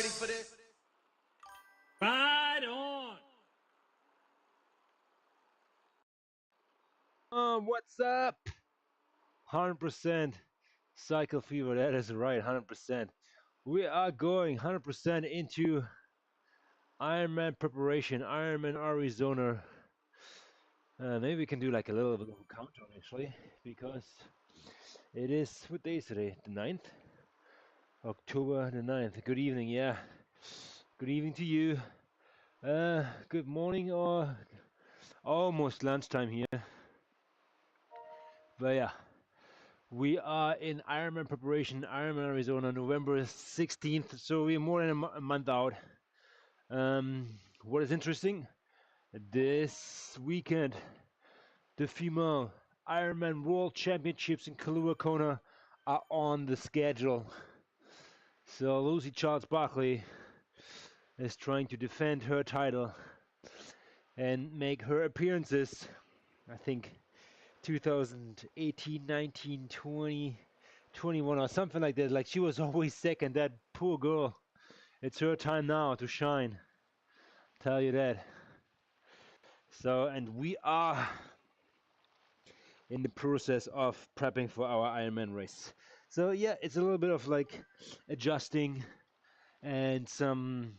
ready for this? Right on! What's up? 100% cycle fever, that is right, 100%. We are going 100% into Ironman preparation, Ironman Arizona. Maybe we can do like a little bit of a countdown actually, because it is, what day is today? The 9th? October the 9th. Good evening, yeah. Good evening to you. Good morning or almost lunchtime here. But yeah, we are in Ironman preparation, Ironman Arizona, November 16th. So we're more than a month out. What is interesting, this weekend, the female Ironman World Championships in Kailua Kona are on the schedule. So Lucy Charles-Barkley is trying to defend her title and make her appearances. I think 2018, 19, 20, 21 or something like that. Like she was always second. That poor girl. It's her time now to shine. Tell you that. So, and we are in the process of prepping for our Ironman race. So yeah, it's a little bit of like adjusting and some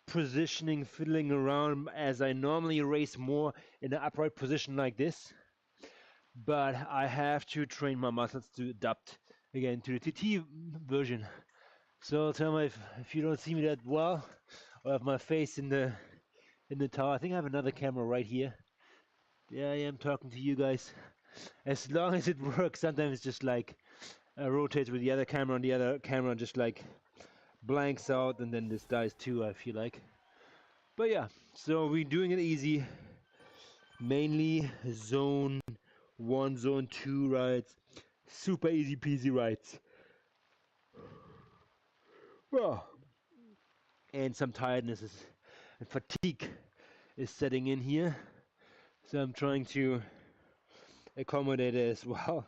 positioning, fiddling around as I normally race more in an upright position like this. But I have to train my muscles to adapt again to the TT version. So tell me if you don't see me that well, or have my face in the tower. I think I have another camera right here. Yeah, I am talking to you guys. As long as it works, sometimes it's just like rotates with the other camera, and the other camera just like blanks out, and then this dies too, I feel like. But yeah, so we're doing it easy. Mainly zone 1, zone 2 rides. Super easy peasy rides. Well, and some tiredness and fatigue is setting in here. So I'm trying to accommodate it as well.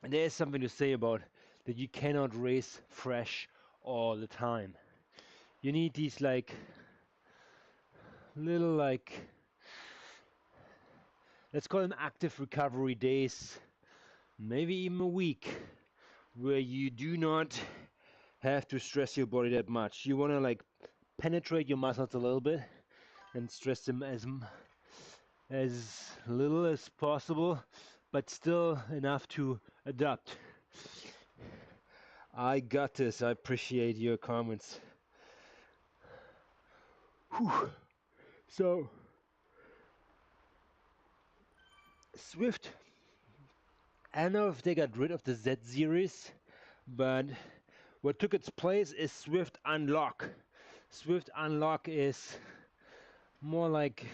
And there's something to say about that you cannot race fresh all the time. You need these like little like, let's call them active recovery days, maybe even a week, where you do not have to stress your body that much. You want to like penetrate your muscles a little bit and stress them as little as possible, but still enough to adapt. I got this. I appreciate your comments. Whew. So Zwift, I don't know if they got rid of the Z series, but what took its place is Zwift Unlock. Zwift Unlock is more like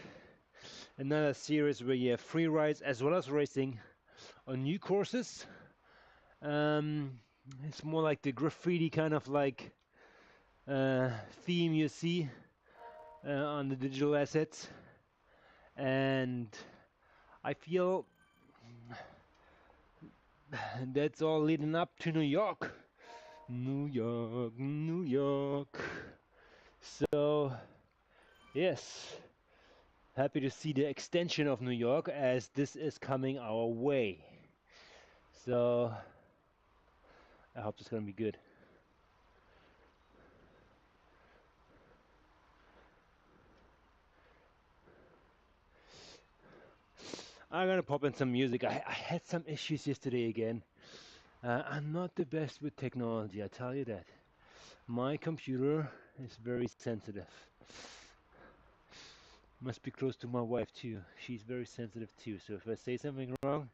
another series where you have free rides as well as racing on new courses. It's more like the graffiti kind of like theme you see on the digital assets, and I feel that's all leading up to New York. New York, New York. So yes, happy to see the extension of New York as this is coming our way. So I hope it's gonna be good. I'm gonna pop in some music. I had some issues yesterday again. I'm not the best with technology, I tell you that. My computer is very sensitive. Must be close to my wife too. She's very sensitive too. So if I say something wrong,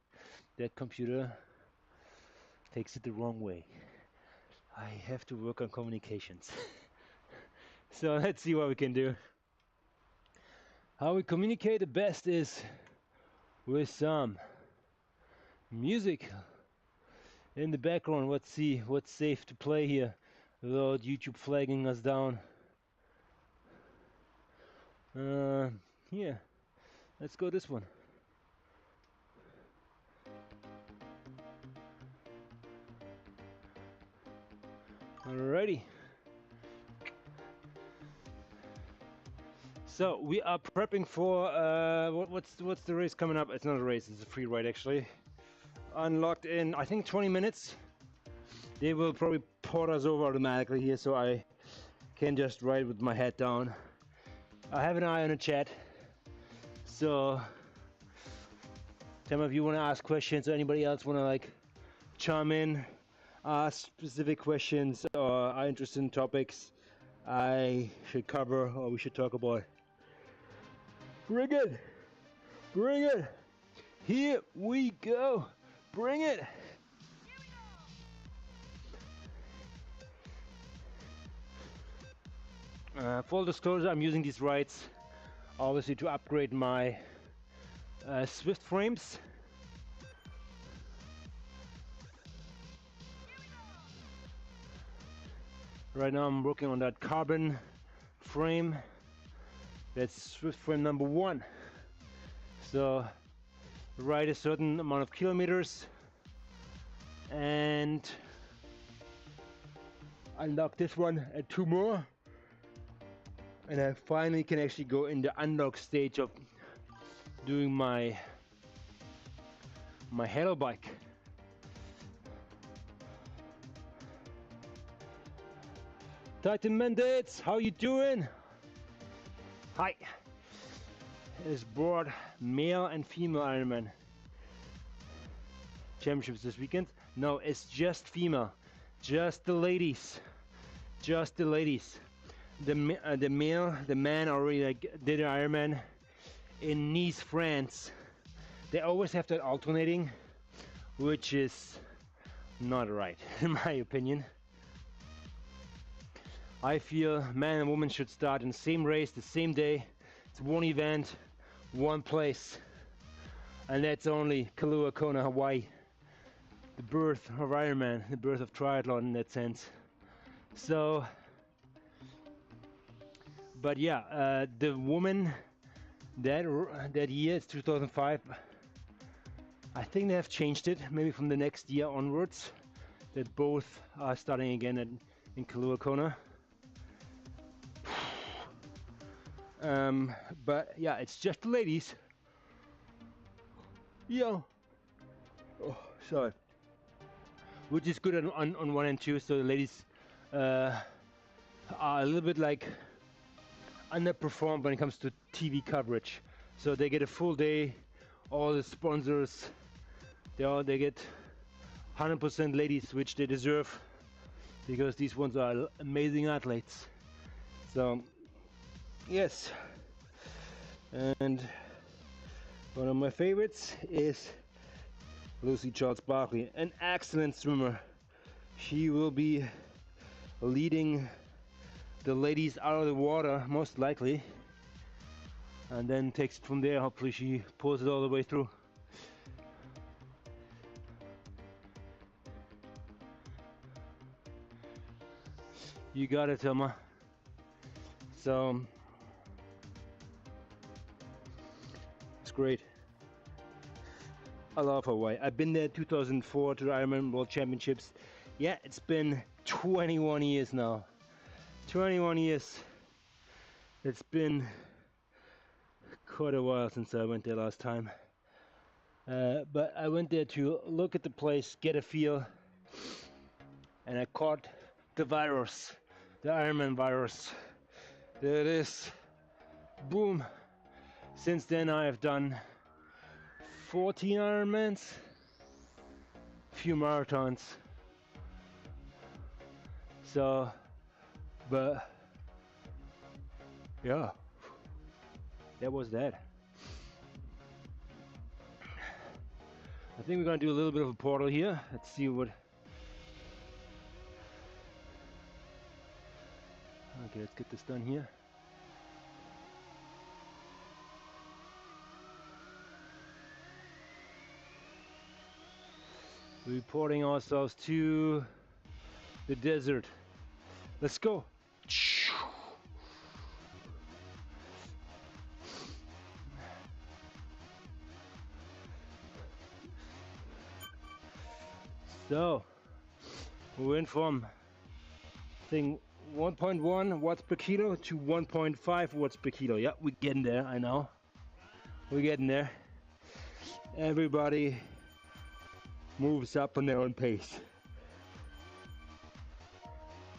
that computer takes it the wrong way. I have to work on communications. So let's see what we can do. How we communicate the best is with some music in the background. Let's see what's safe to play here without YouTube flagging us down. Here, let's go this one. Alrighty. So we are prepping for what's the race coming up? It's not a race, it's a free ride actually. Unlocked in I think 20 minutes. They will probably port us over automatically here, so I can just ride with my head down. I have an eye on the chat, so tell me if you want to ask questions or anybody else want to like chime in, ask specific questions or are interested in topics I should cover or we should talk about. Bring it! Bring it! Here we go! Bring it! Full disclosure, I'm using these rides obviously to upgrade my Zwift frames. Right now I'm working on that carbon frame. That's Zwift frame number 1. So ride a certain amount of kilometers and unlock this one and 2 more. And I finally can actually go in the unlock stage of doing my pedal bike. Titan Mandates, how you doing? Hi. It's board male and female Ironman championships this weekend. No, it's just female, just the ladies, just the ladies. The man already like did an Ironman in Nice, France. They always have that alternating, which is not right in my opinion. I feel man and woman should start in the same race, the same day. It's one event, one place, and that's only Kailua Kona, Hawaii. The birth of Ironman, the birth of triathlon in that sense. So, but yeah, the woman that year, it's 2005. I think they have changed it, maybe from the next year onwards, that both are starting again in Kailua Kona. But yeah, it's just the ladies. Yeah. Oh, sorry. Which is good on 1 and 2, so the ladies are a little bit like underperformed when it comes to TV coverage. So they get a full day, all the sponsors, they get 100% ladies, which they deserve, because these ones are amazing athletes. So yes, and one of my favorites is Lucy Charles Barkley, an excellent swimmer. She will be leading the ladies out of the water most likely, and then takes it from there. Hopefully she pulls it all the way through. You got it, Thelma. So it's great. I love Hawaii. I've been there 2004 to the Ironman World Championships. Yeah, it's been 21 years now. 21 years. It's been quite a while since I went there last time. But I went there to look at the place, get a feel, and I caught the virus, the Ironman virus. There it is. Boom. Since then I have done 14 Ironmans, few marathons. So, but yeah, that was that. I think we're gonna do a little bit of a portal here. Let's see what. Okay, let's get this done here. Reporting ourselves to the desert. Let's go. So we went from think 1.1 watts per kilo to 1.5 watts per kilo. Yeah, we're getting there, I know. We're getting there. Everybody moves up on their own pace.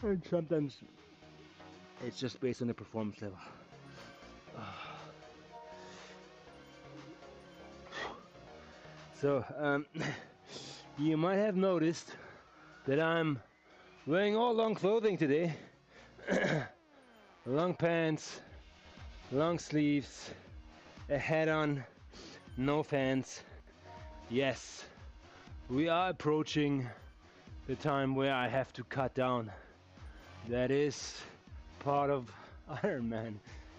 And sometimes it's just based on the performance level. So, you might have noticed that I'm wearing all long clothing today. Long pants, long sleeves, a hat on, no fans. Yes, we are approaching the time where I have to cut down. That is part of Ironman,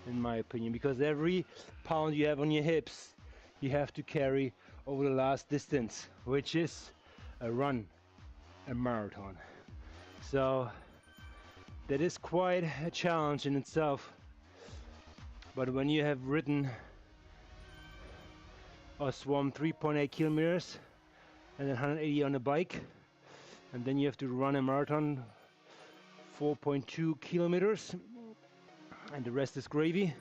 in my opinion, because every pound you have on your hips, you have to carry over the last distance, which is a run, a marathon. So that is quite a challenge in itself. But when you have ridden or swum 3.8 kilometers and then 180 on a bike, and then you have to run a marathon 4.2 kilometers, and the rest is gravy,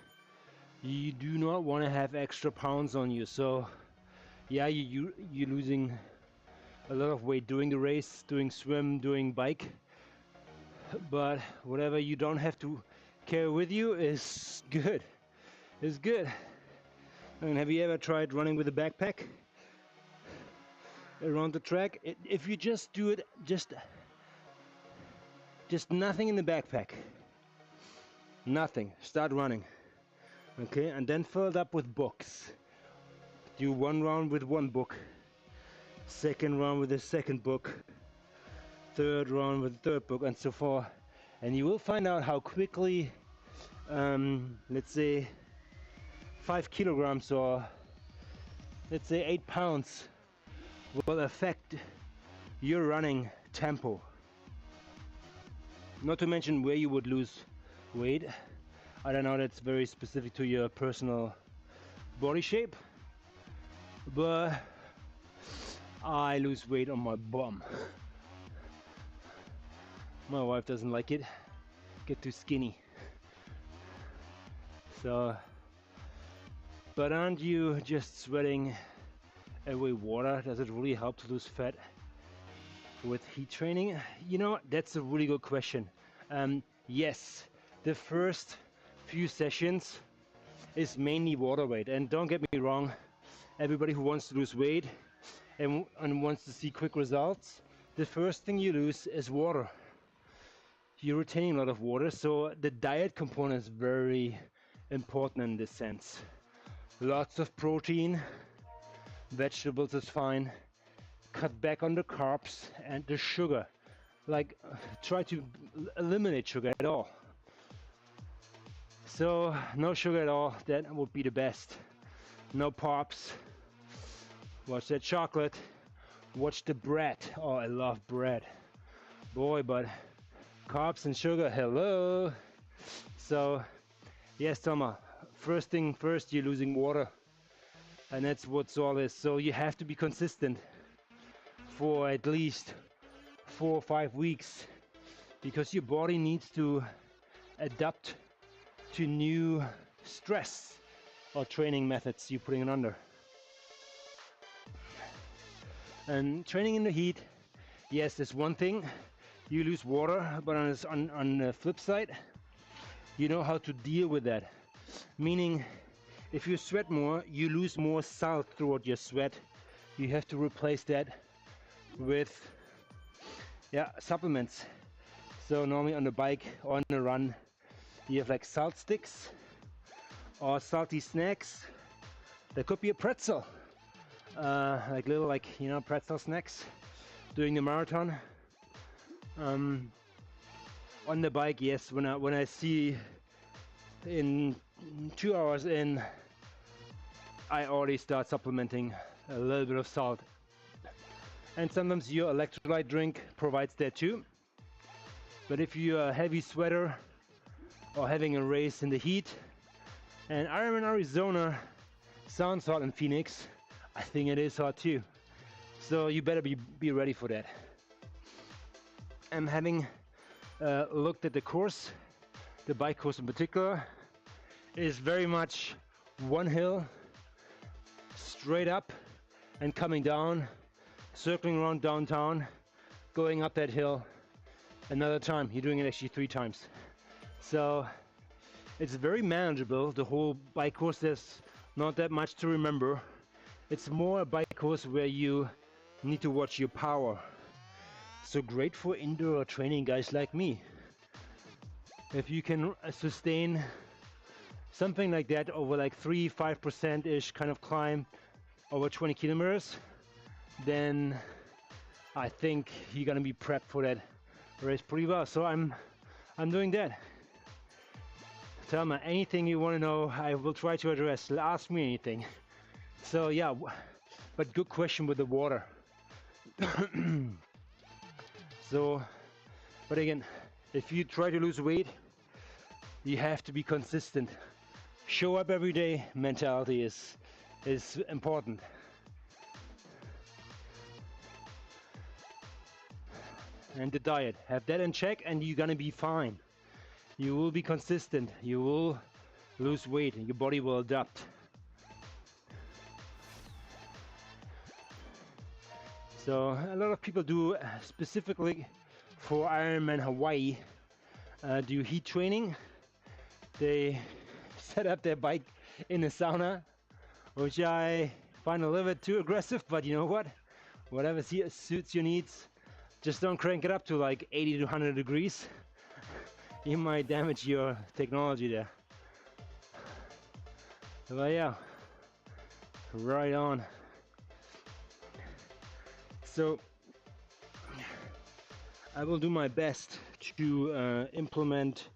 you do not want to have extra pounds on you. So yeah, you're losing a lot of weight doing the race, doing swim, doing bike, but whatever you don't have to carry with you is good. It's good. I mean, have you ever tried running with a backpack around the track? If you just do it, just nothing in the backpack, nothing, start running, okay, and then fill it up with books. Do one round with one book, second round with the second book, third round with the third book, and so forth, and you will find out how quickly, let's say 5 kilograms or let's say 8 pounds will affect your running tempo. Not to mention where you would lose weight. I don't know, that's very specific to your personal body shape, but I lose weight on my bum. My wife doesn't like it. Get too skinny. So, but aren't you just sweating away water? Does it really help to lose fat with heat training? You know, that's a really good question. Yes, the first few sessions is mainly water weight, and don't get me wrong, everybody who wants to lose weight and wants to see quick results, the first thing you lose is water. You're retaining a lot of water, so the diet component is very important in this sense. Lots of protein, vegetables is fine, cut back on the carbs and the sugar. Like, try to eliminate sugar at all. So no sugar at all, that would be the best. No pops. Watch that chocolate. Watch the bread. Oh, I love bread. Boy, but carbs and sugar, hello. So yes, Thomas, first thing first, you're losing water, and that's what's all is. So you have to be consistent for at least 4 or 5 weeks, because your body needs to adapt to new stress or training methods you're putting it under. And training in the heat, yes, that's one thing. You lose water, but on the flip side, you know how to deal with that. Meaning, if you sweat more, you lose more salt throughout your sweat. You have to replace that with supplements. So normally on the bike or on the run, you have like salt sticks or salty snacks. There could be a pretzel, like little pretzel snacks during the marathon. On the bike, yes, when I see in 2 hours in, I already start supplementing a little bit of salt. And sometimes your electrolyte drink provides that too. But if you're a heavy sweater or having a race in the heat, and Ironman Arizona sounds hot in Phoenix, I think it is hot too. So you better be ready for that. I'm having looked at the course, the bike course in particular, is very much one hill, straight up and coming down, circling around downtown, going up that hill another time. You're doing it actually 3 times. So it's very manageable, the whole bike course. There's not that much to remember. It's more a bike course where you need to watch your power. So great for indoor training guys like me. If you can sustain something like that over like 3-5% kind of climb over 20 kilometers, then I think you're gonna be prepped for that race pretty well. So I'm doing that. Tell me anything you want to know, I will try to address. Ask me anything. So yeah, but good question with the water. So, but again, if you try to lose weight, you have to be consistent. Show up every day mentality is important. And the diet, have that in check and you're gonna be fine. You will be consistent, you will lose weight and your body will adapt. So a lot of people do, specifically for Ironman Hawaii, do heat training. They set up their bike in a sauna, which I find a little bit too aggressive, but you know what? Whatever suits your needs. Just don't crank it up to like 80 to 100 degrees. You might damage your technology there. But yeah, right on. So I will do my best to implement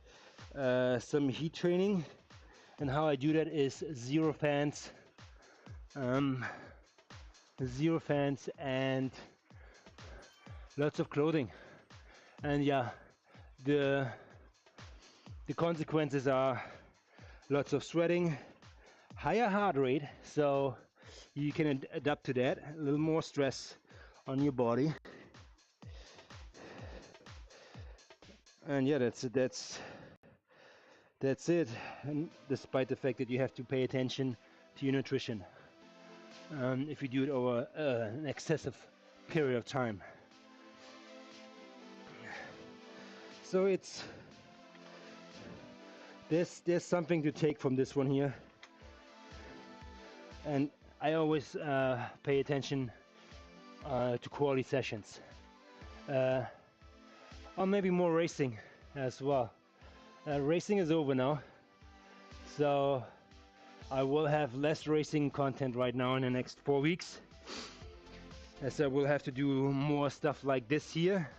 some heat training, and how I do that is zero fans and lots of clothing. And yeah, the consequences are lots of sweating, higher heart rate, so you can adapt to that, a little more stress on your body. And yeah, that's it. And despite the fact that you have to pay attention to your nutrition if you do it over an excessive period of time. So there's something to take from this one here, and I always pay attention to quality sessions, or maybe more racing as well. Racing is over now, so I will have less racing content right now in the next 4 weeks, as I will have to do more stuff like this here,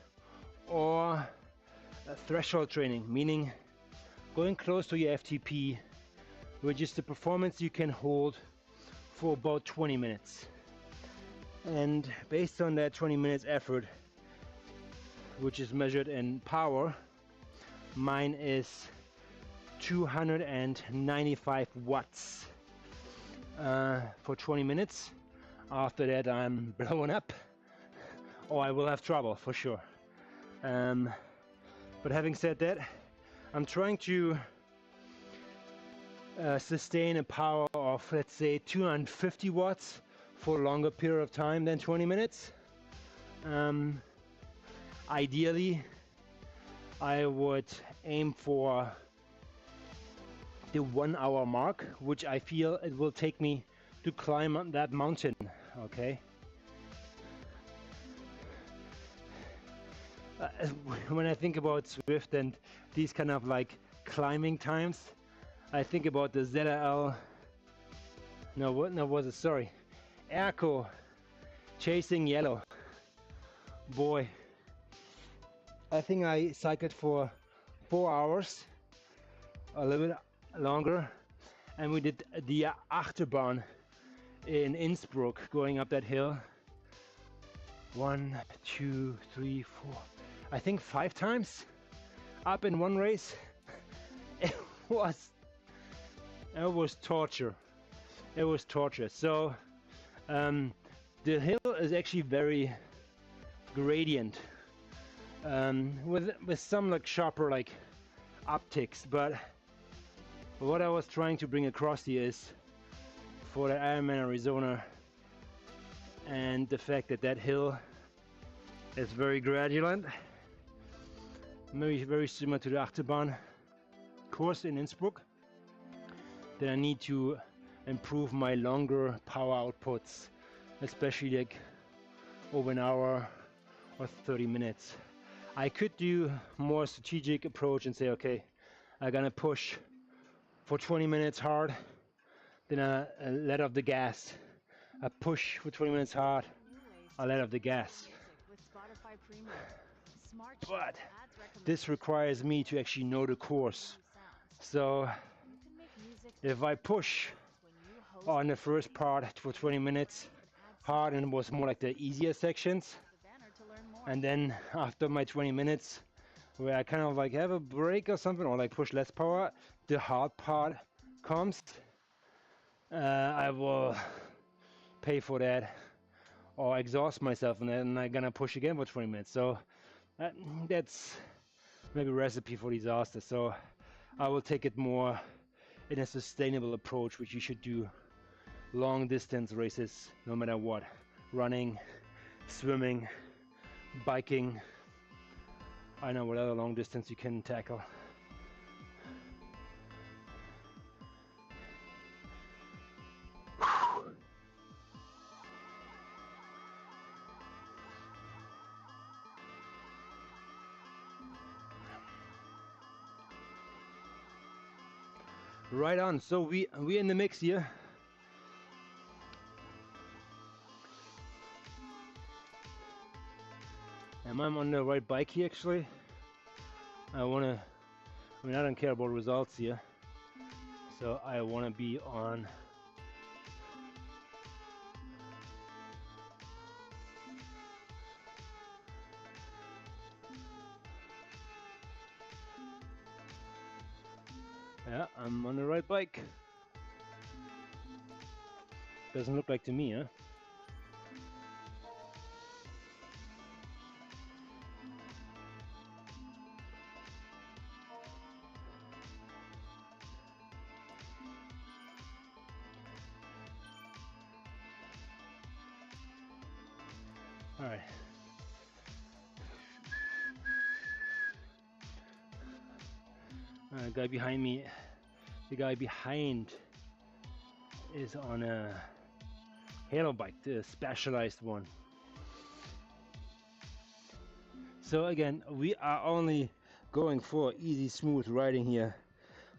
or threshold training, meaning going close to your FTP, which is the performance you can hold for about 20 minutes. And based on that 20 minutes effort, which is measured in power, mine is 295 watts for 20 minutes. After that I'm blown up, or I will have trouble for sure. But having said that, I'm trying to sustain a power of, let's say, 250 watts for a longer period of time than 20 minutes. Ideally, I would aim for the 1 hour mark, which I feel it will take me to climb up that mountain, okay? When I think about Zwift and these kind of like climbing times, I think about the ZRL, Airco chasing yellow. Boy, I think I cycled for 4 hours, a little bit longer, and we did the Achterbahn in Innsbruck, going up that hill. 1, 2, 3, 4, I think 5 times up in one race. It was torture. It was torture. So the hill is actually very gradient, with some like sharper like upticks. But what I was trying to bring across here is for the Ironman Arizona, and the fact that that hill is very gradual, maybe very similar to the Achterbahn course in Innsbruck, that I need to improve my longer power outputs, especially like over an hour or 30 minutes. I could do more strategic approach and say, okay, I'm gonna push for 20 minutes hard, then I let off the gas. I push for 20 minutes hard, I let off the gas. But this requires me to actually know the course. So if I push on the first part for 20 minutes hard, and it was more like the easier sections, and then after my 20 minutes where I kind of like have a break or something, or like push less power, the hard part comes, I will pay for that or exhaust myself, and then I'm gonna push again for 20 minutes. So that's maybe a recipe for disaster. So I will take it more in a sustainable approach, which you should do long distance races no matter what: running, swimming, biking. I know what other long distance you can tackle. Right on. So we in the mix here. Am I on the right bike here actually? I don't care about results here. So I wanna be on yeah, I'm on the right bike. Doesn't look like to me, huh? All right. Guy behind me, the guy behind is on a Halo bike, the specialized one. So again, we are only going for easy, smooth riding here.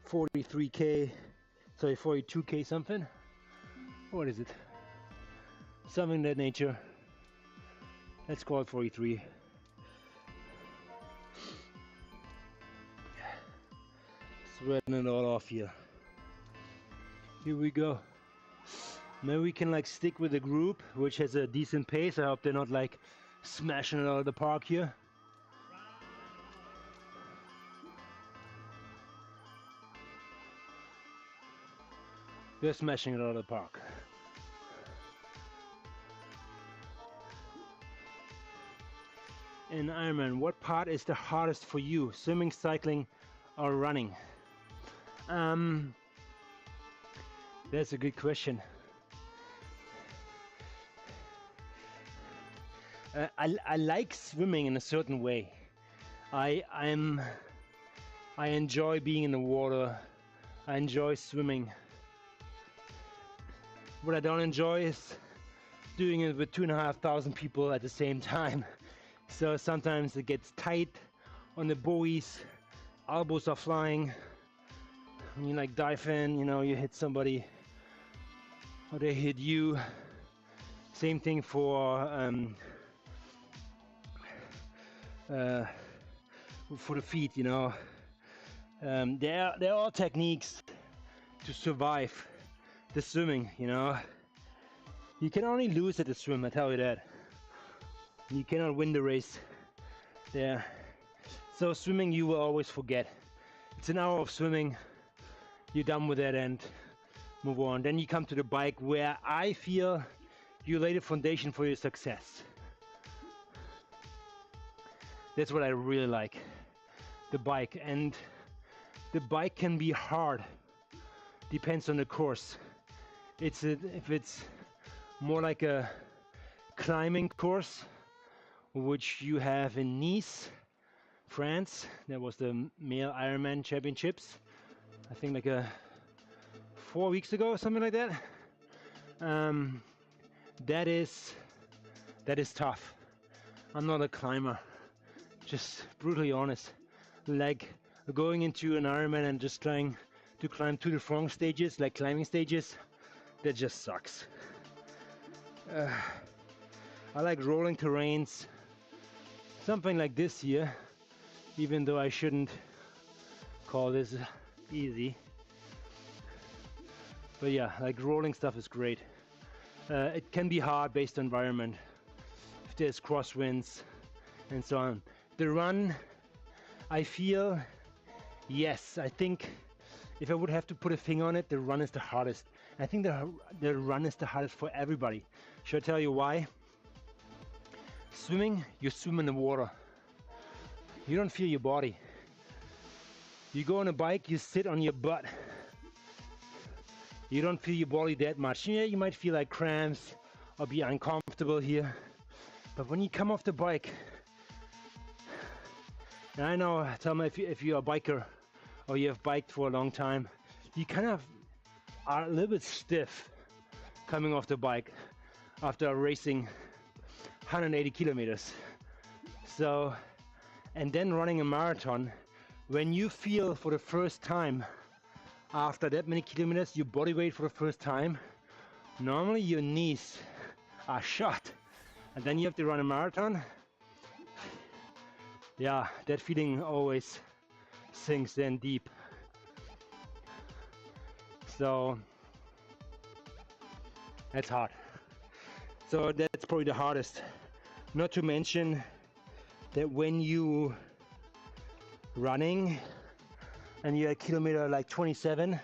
43k, sorry, 42k something. What is it? Something of that nature. Let's call it 43. Sweating it all off here. Here we go. Maybe we can like stick with the group, which has a decent pace. I hope they're not like smashing it out of the park here. They're smashing it out of the park. In Ironman, what part is the hardest for you? Swimming, cycling, or running? That's a good question. I like swimming in a certain way. I enjoy being in the water. I enjoy swimming. What I don't enjoy is doing it with 2,500 people at the same time. So sometimes it gets tight on the buoys, elbows are flying. When you like dive in, you know, you hit somebody or they hit you. Same thing for the feet, you know. There are all techniques to survive the swimming, you know. You can only lose at the swim, I tell you that. You cannot win the race there. So swimming you will always forget. It's an hour of swimming, you're done with that and move on. Then you come to the bike, where I feel you lay the foundation for your success. That's what I really like, the bike. And the bike can be hard, depends on the course. If it's more like a climbing course, which you have in Nice, France. There was the male Ironman championships, I think like 4 weeks ago or something like that. That is tough. I'm not a climber, just brutally honest. Like going into an Ironman and just trying to climb Tour de France stages, like climbing stages, that just sucks. I like rolling terrains, something like this here, even though I shouldn't call this easy. But yeah, like rolling stuff is great. It can be hard based on environment, if there's crosswinds and so on. The run, I feel, yes, I think if I would have to put a finger on it, the run is the hardest. I think the run is the hardest for everybody. Should I tell you why? Swimming, you swim in the water. You don't feel your body. You go on a bike, you sit on your butt. You don't feel your body that much. Yeah, you might feel like cramps or be uncomfortable here. But when you come off the bike, and I know, tell me if you're a biker or you have biked for a long time, you kind of are a little bit stiff coming off the bike after racing 180 kilometers. So, and then running a marathon, when you feel for the first time after that many kilometers your body weight for the first time, normally your knees are shot, and then you have to run a marathon. Yeah, that feeling always sinks in deep. So that's hard. So that's probably the hardest. Not to mention that when you running and you're at kilometer like 27,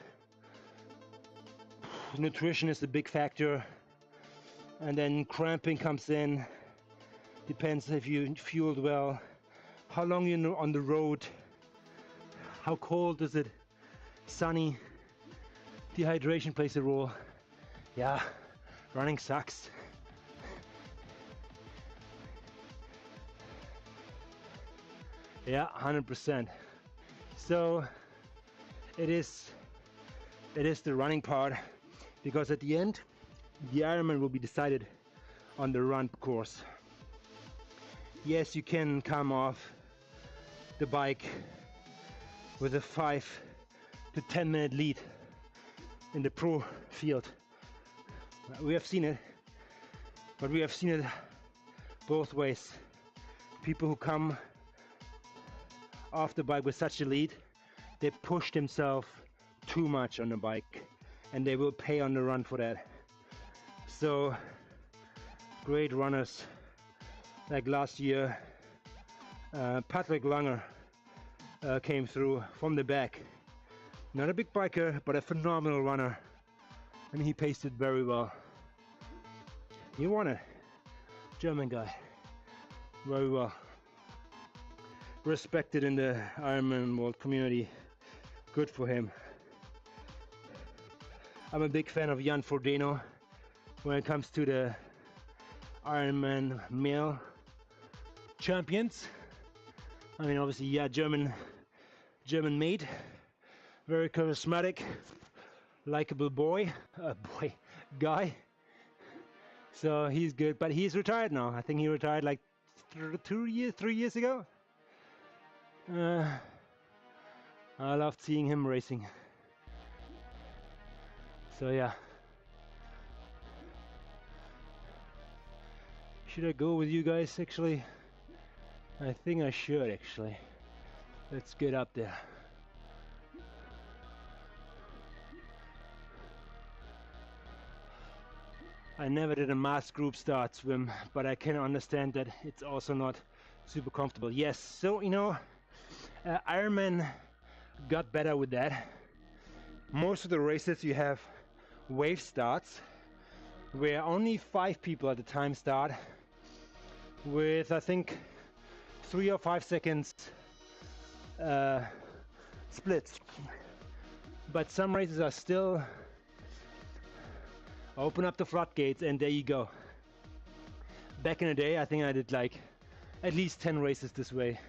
nutrition is a big factor, and then cramping comes in. Depends if you fueled well, how long you're on the road, how cold is it, sunny, dehydration plays a role. Yeah, running sucks. Yeah, 100%. So it is the running part, because at the end the Ironman will be decided on the run course. Yes, you can come off the bike with a 5 to 10 minute lead in the pro field. We have seen it, but we have seen it both ways. People who come off the bike with such a lead, they push themselves too much on the bike, and they will pay on the run for that. So great runners, like last year, Patrick Langer came through from the back. Not a big biker, but a phenomenal runner, and he paced it very well. He won it, German guy, very well. Respected in the Ironman world community. Good for him. I'm a big fan of Jan Frodeno when it comes to the Ironman male champions. I mean, obviously, yeah, German made, very charismatic, likable guy. So he's good, but he's retired now. I think he retired like 3 years ago. I loved seeing him racing. So yeah. Should I go with you guys actually? I think I should actually. Let's get up there. I never did a mass group start swim, but I can understand that it's also not super comfortable. Yes, so you know, Ironman got better with that. Most of the races you have wave starts, where only 5 people at a time start, with I think 3 or 5 seconds splits. But some races are still open up the floodgates and there you go. Back in the day, I think I did like at least 10 races this way.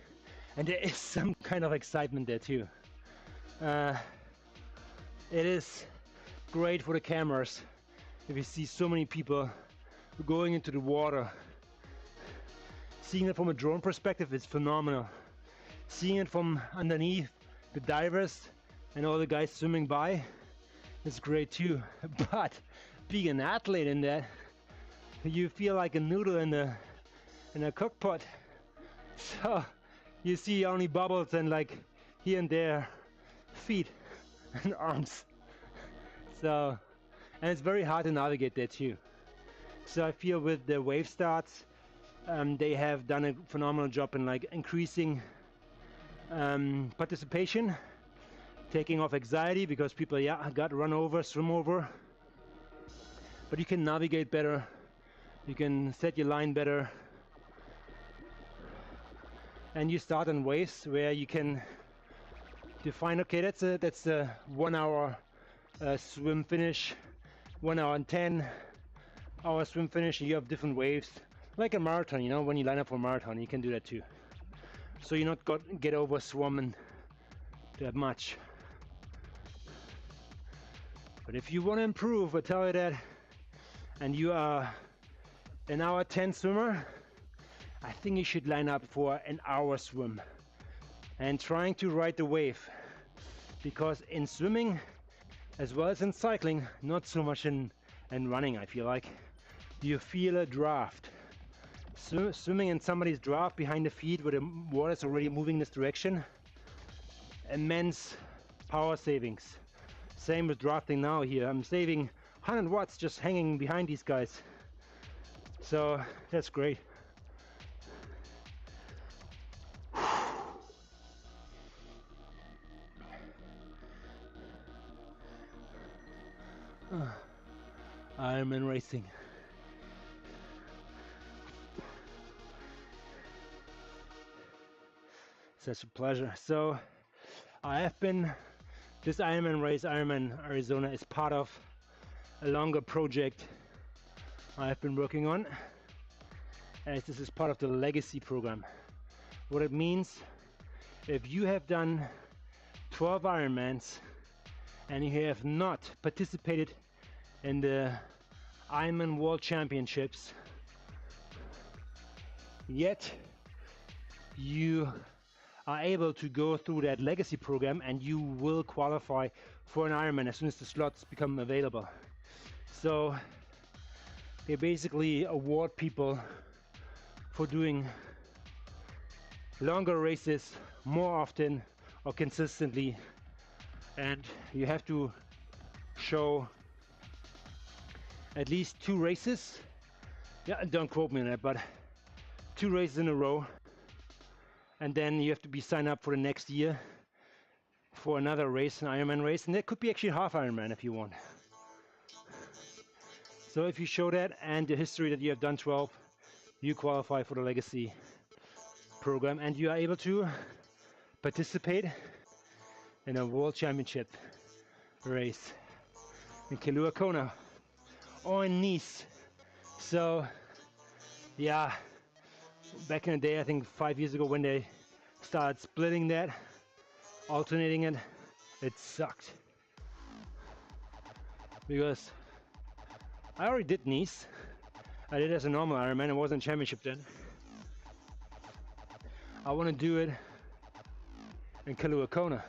And there is some kind of excitement there too. It is great for the cameras if you see so many people going into the water. Seeing it from a drone perspective is phenomenal. Seeing it from underneath the divers and all the guys swimming by is great too. But being an athlete in that, you feel like a noodle in a cookpot. So you see only bubbles and like here and there feet and arms. So, and it's very hard to navigate there too. So I feel with the wave starts, they have done a phenomenal job in like increasing participation, taking off anxiety because people got run over, swim over. But you can navigate better, you can set your line better, and you start on waves where you can define, okay, that's a 1 hour swim finish, 1 hour and 10 hour swim finish, and you have different waves like a marathon. You know, when you line up for a marathon you can do that too, so you're not get over swimming that much. But if you want to improve, I tell you that, and you are an hour 10 swimmer, I think you should line up for an hour swim and trying to ride the wave, because in swimming as well as in cycling, not so much in running, I feel like, you feel a draft. Swimming in somebody's draft behind the feet where the water is already moving this direction, immense power savings. Same with drafting now here. I'm saving 100 watts just hanging behind these guys. So that's great. Ironman racing. Such a pleasure. So I have been, this Ironman race, Ironman Arizona, is part of a longer project I have been working on, as this is part of the legacy program. What it means, if you have done 12 Ironmans and you have not participated in the Ironman World Championships yet, you are able to go through that legacy program and you will qualify for an Ironman as soon as the slots become available. So they basically award people for doing longer races more often or consistently, and you have to show at least 2 races, don't quote me on that, but 2 races in a row, and then you have to be signed up for the next year for another race, an Ironman race, and that could be actually half Ironman if you want. So if you show that and the history that you have done 12, you qualify for the legacy program and you are able to participate in a world championship race in Kailua Kona or in Nice. So yeah, back in the day, I think 5 years ago, when they started splitting that, alternating it, it sucked, because I already did Nice. I did it as a normal Ironman. It wasn't a championship then. I want to do it in Kailua Kona.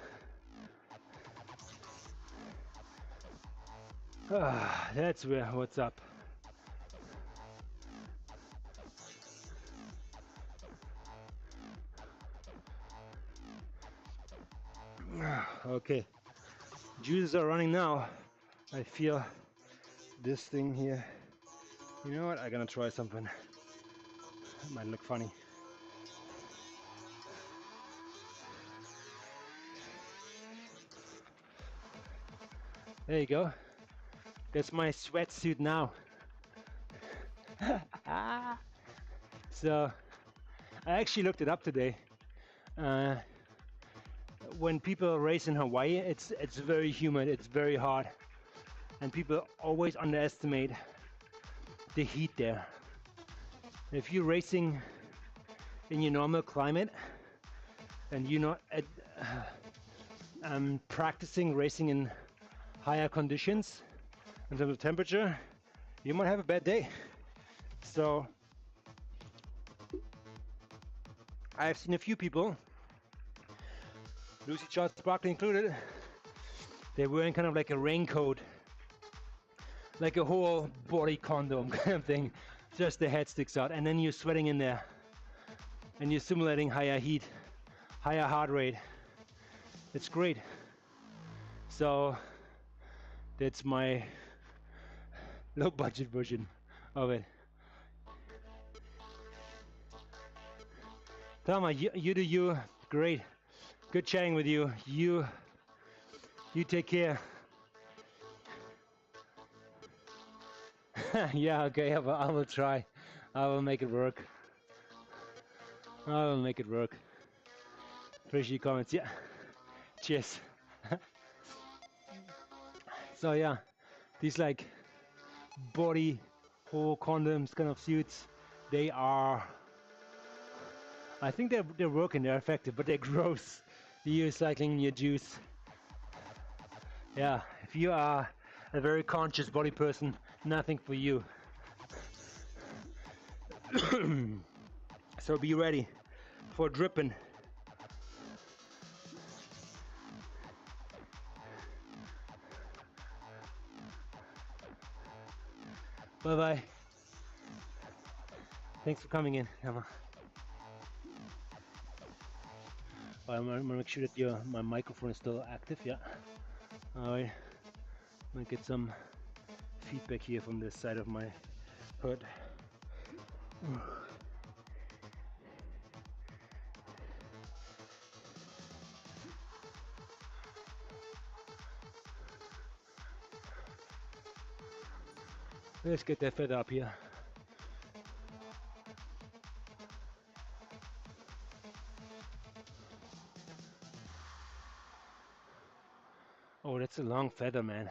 That's what's up. Okay, juices are running now. I feel this thing here. You know what? I'm gonna try something. It might look funny. There you go. That's my sweatsuit now. So I actually looked it up today. When people race in Hawaii, it's very humid, it's very hot, and people always underestimate the heat there. If you're racing in your normal climate and you're not practicing racing in higher conditions in terms of temperature, you might have a bad day. So I've seen a few people, Lucy Charles Barkley included, they're wearing kind of like a raincoat, like a whole body condom kind of thing, just the head sticks out, and then you're sweating in there and you're simulating higher heat, higher heart rate. It's great. So that's my low budget version of it. Thelma, you do you. Great. Good chatting with you. You take care. Yeah, okay, I will try. I will make it work. I will make it work. Appreciate your comments. Yeah. Cheers. So yeah, these like body whole condoms kind of suits, they are, I think they're working, they're effective, but they're gross. You're recycling your juice. Yeah, if you are a very conscious body person, nothing for you. So be ready for dripping. Bye bye. Thanks for coming in, Emma. I'm gonna make sure that my microphone is still active. Yeah. All right. I'm gonna get some feedback here from this side of my hood. Let's get that feather up here. Oh, that's a long feather, man.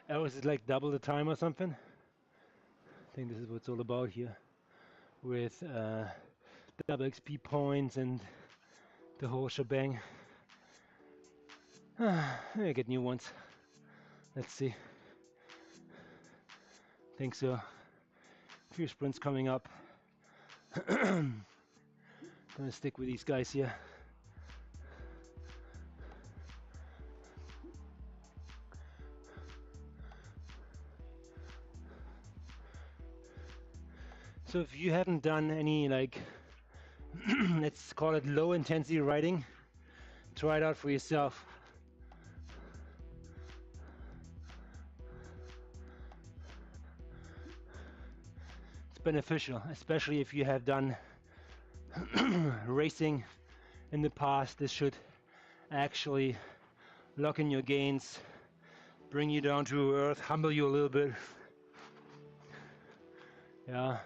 Oh, is it like double the time or something? I think this is what it's all about here. With double XP points and the whole shebang. I get new ones. Let's see. Think so. A few sprints coming up. Gonna stick with these guys here. So if you haven't done any, like, let's call it low intensity riding, try it out for yourself. It's beneficial, especially if you have done racing in the past. This should actually lock in your gains, bring you down to earth, humble you a little bit. Yeah.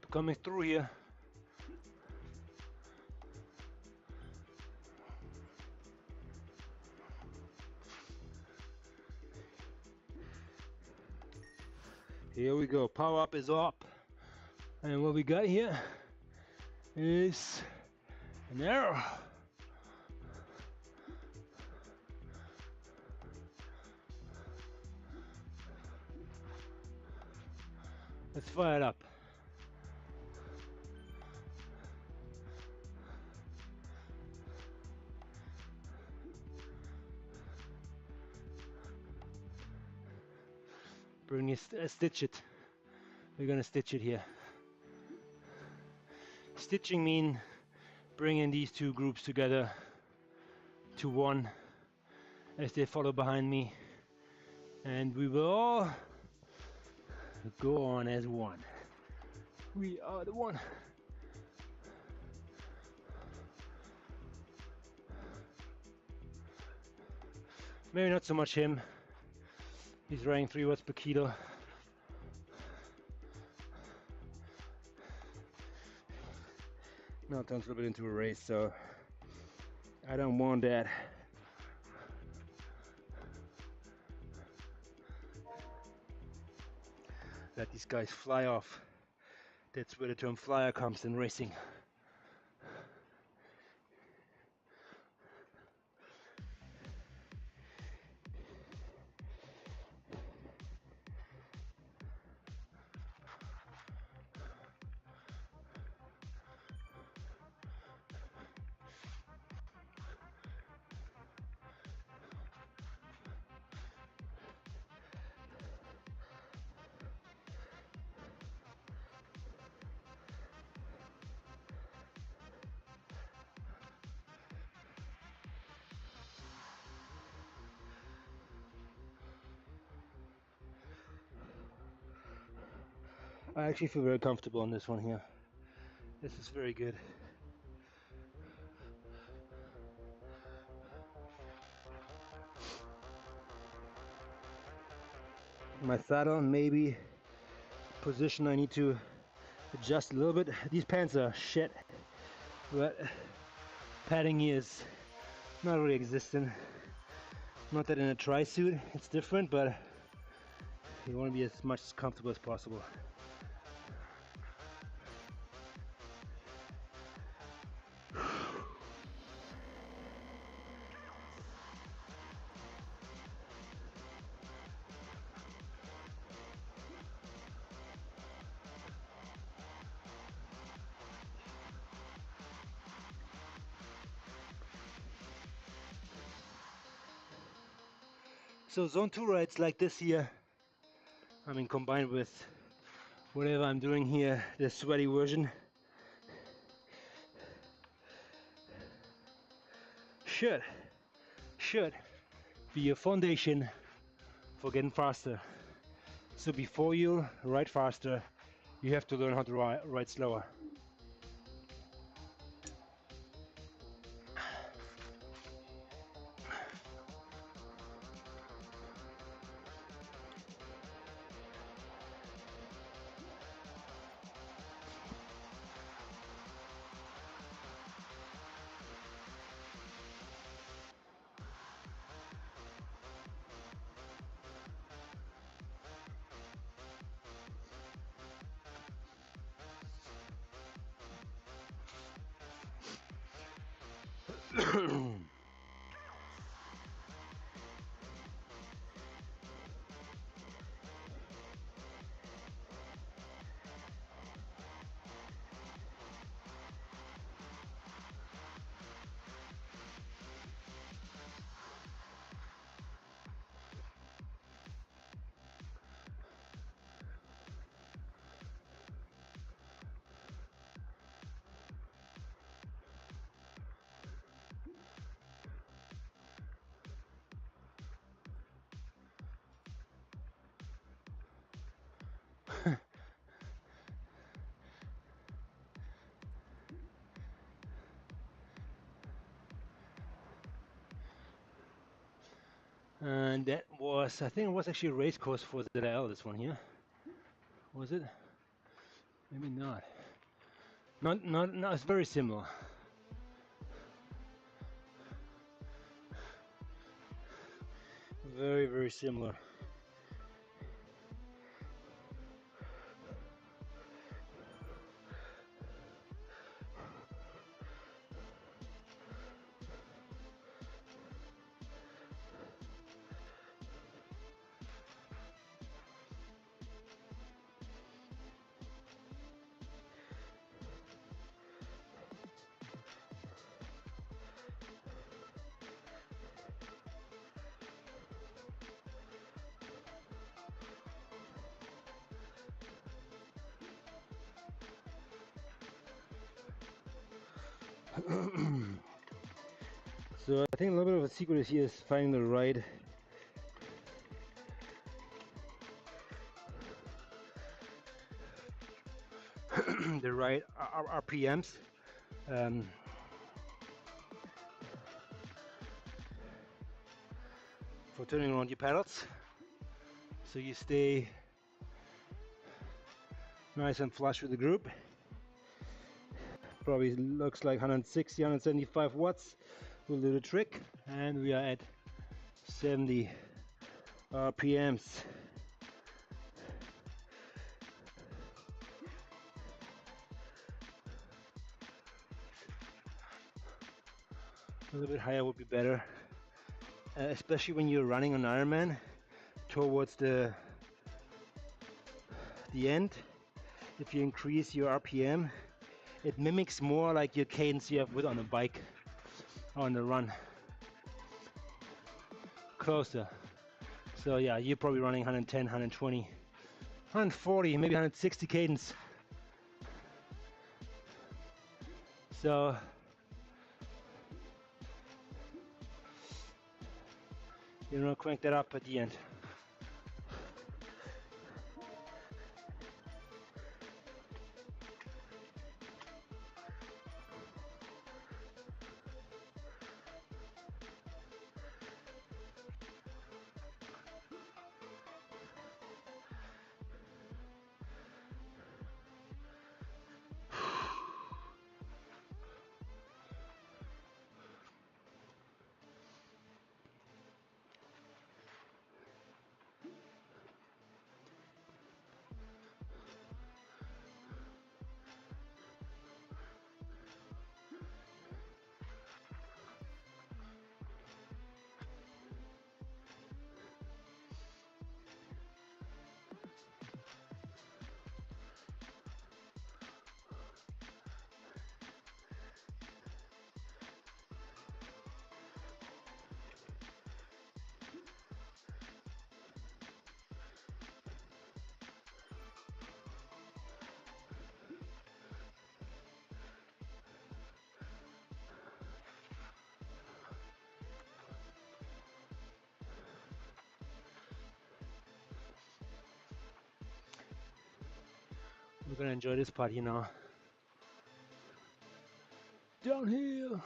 Coming through here. Here we go, power up is up. And what we got here is an arrow. Let's fire it up. bring it, stitch it. We're gonna stitch it here. Stitching mean bringing these two groups together to one as they follow behind me, and we will all go on as one. We are the one. Maybe not so much him. He's riding 3 watts per kilo. Now it turns a little bit into a race, so I don't want that. Let these guys fly off. That's where the term flyer comes in racing. I actually feel very comfortable on this one here. This is very good. My saddle, maybe position I need to adjust a little bit. These pants are shit, but padding is not really existing. Not that in a tri-suit it's different, but you want to be as much as comfortable as possible. So zone 2 rides like this here, I mean combined with whatever I'm doing here, the sweaty version, should be your foundation for getting faster. So before you ride faster, you have to learn how to ride slower. And that was, I think it was actually a race course for ZL, this one here. Was it? Maybe not. No, it's very similar. Very, very similar. So I think a little bit of a secret is here is finding the right the right RPMs. For turning around your pedals, so you stay nice and flush with the group. Probably looks like 160, 175 watts will do the trick, and we are at 70 RPMs. A little bit higher would be better, especially when you're running on Ironman towards the end. If you increase your RPM, it mimics more like your cadence you have with on a bike or on the run. Closer. So yeah, you're probably running 110, 120, 140, maybe 160 cadence. So you know, crank that up at the end. We're gonna enjoy this part here now. Downhill.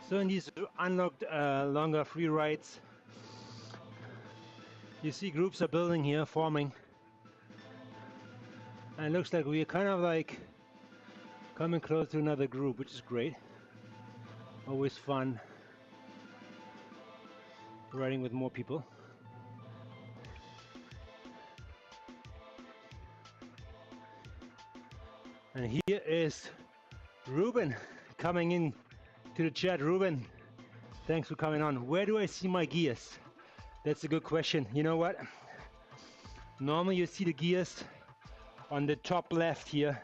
So in these unlocked longer free rides, you see groups are building here, forming, and it looks like we're kind of like coming close to another group, which is great. Always fun riding with more people. And here is Ruben coming in to the chat. Ruben, thanks for coming on. Where do I see my gears? That's a good question. You know what? Normally you see the gears on the top left here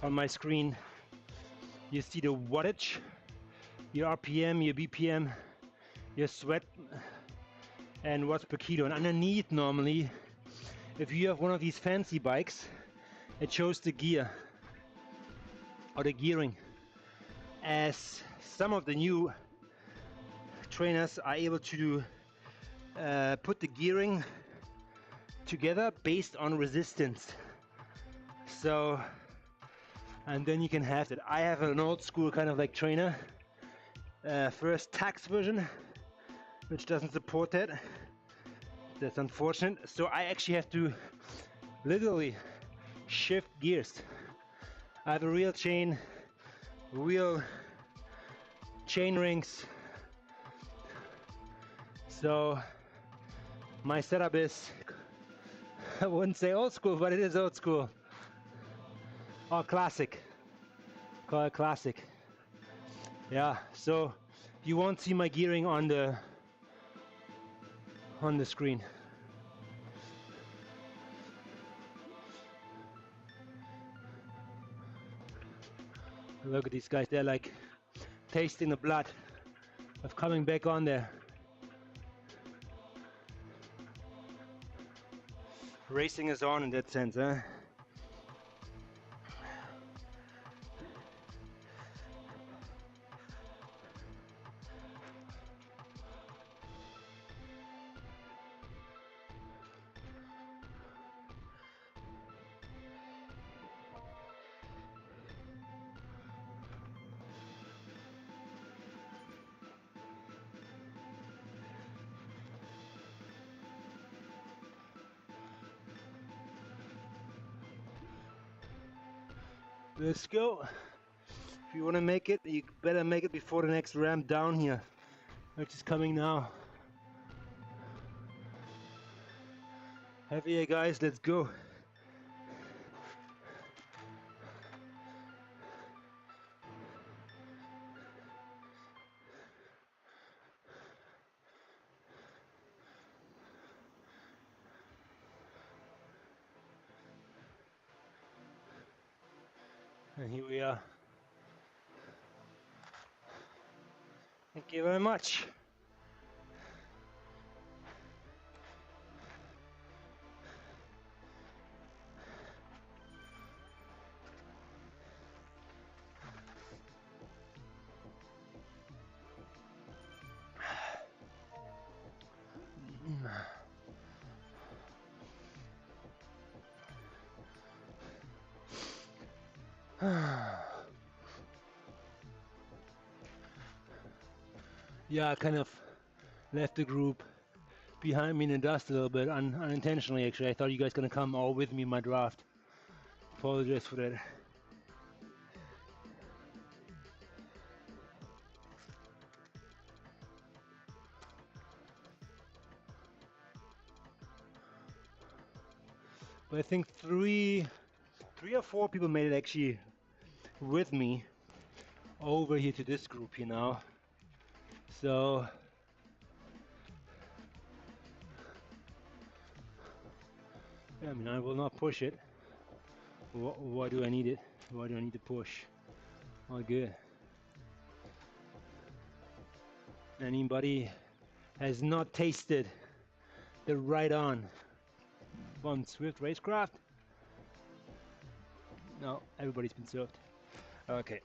on my screen. You see the wattage, your RPM, your BPM, your sweat, and watts per kilo. And underneath, normally, if you have one of these fancy bikes, it shows the gear or the gearing. As some of the new trainers are able to put the gearing together based on resistance. So, and then you can have that. I have an old school kind of like trainer, first tax version, which doesn't support that. That's unfortunate. So I actually have to literally shift gears. I have a real chain, real chain rings. So my setup is, I wouldn't say old school, but it is old school. Or classic. Call it classic. Yeah, so you won't see my gearing on the screen. Look at these guys, they're like tasting the blood of coming back on there. Racing is on in that sense, huh? Let's go. If you want to make it, you better make it before the next ramp down here, which is coming now. Heavier guys, let's go. And here we are. Thank you very much. Yeah, I kind of left the group behind me in the dust a little bit, unintentionally actually. I thought you guys gonna come all with me in my draft. Apologize for that. But I think three or four people made it actually with me over here to this group here now. So yeah, I mean, I will not push it. Why do I need it? Why do I need to push? All good. Anybody has not tasted the right on from ZwiftRaceCraft? No, everybody's been served. Okay.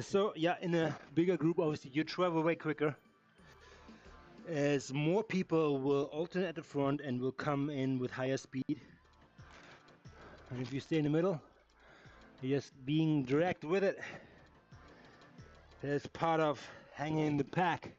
So yeah, in a bigger group, obviously you travel way quicker, as more people will alternate at the front and will come in with higher speed. And if you stay in the middle, you're just being dragged with it. That's part of hanging in the pack.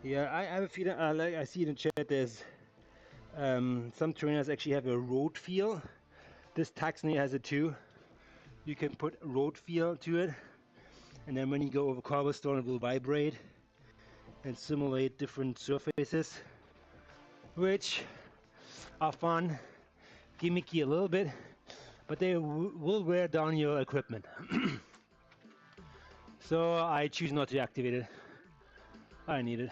Yeah, I have a feeling, like I see in the chat, there's some trainers actually have a road feel. This Taxney has it too. You can put road feel to it, and then when you go over cobblestone, it will vibrate and simulate different surfaces, which are fun, gimmicky a little bit, but they will wear down your equipment. So I choose not to activate it. I need it.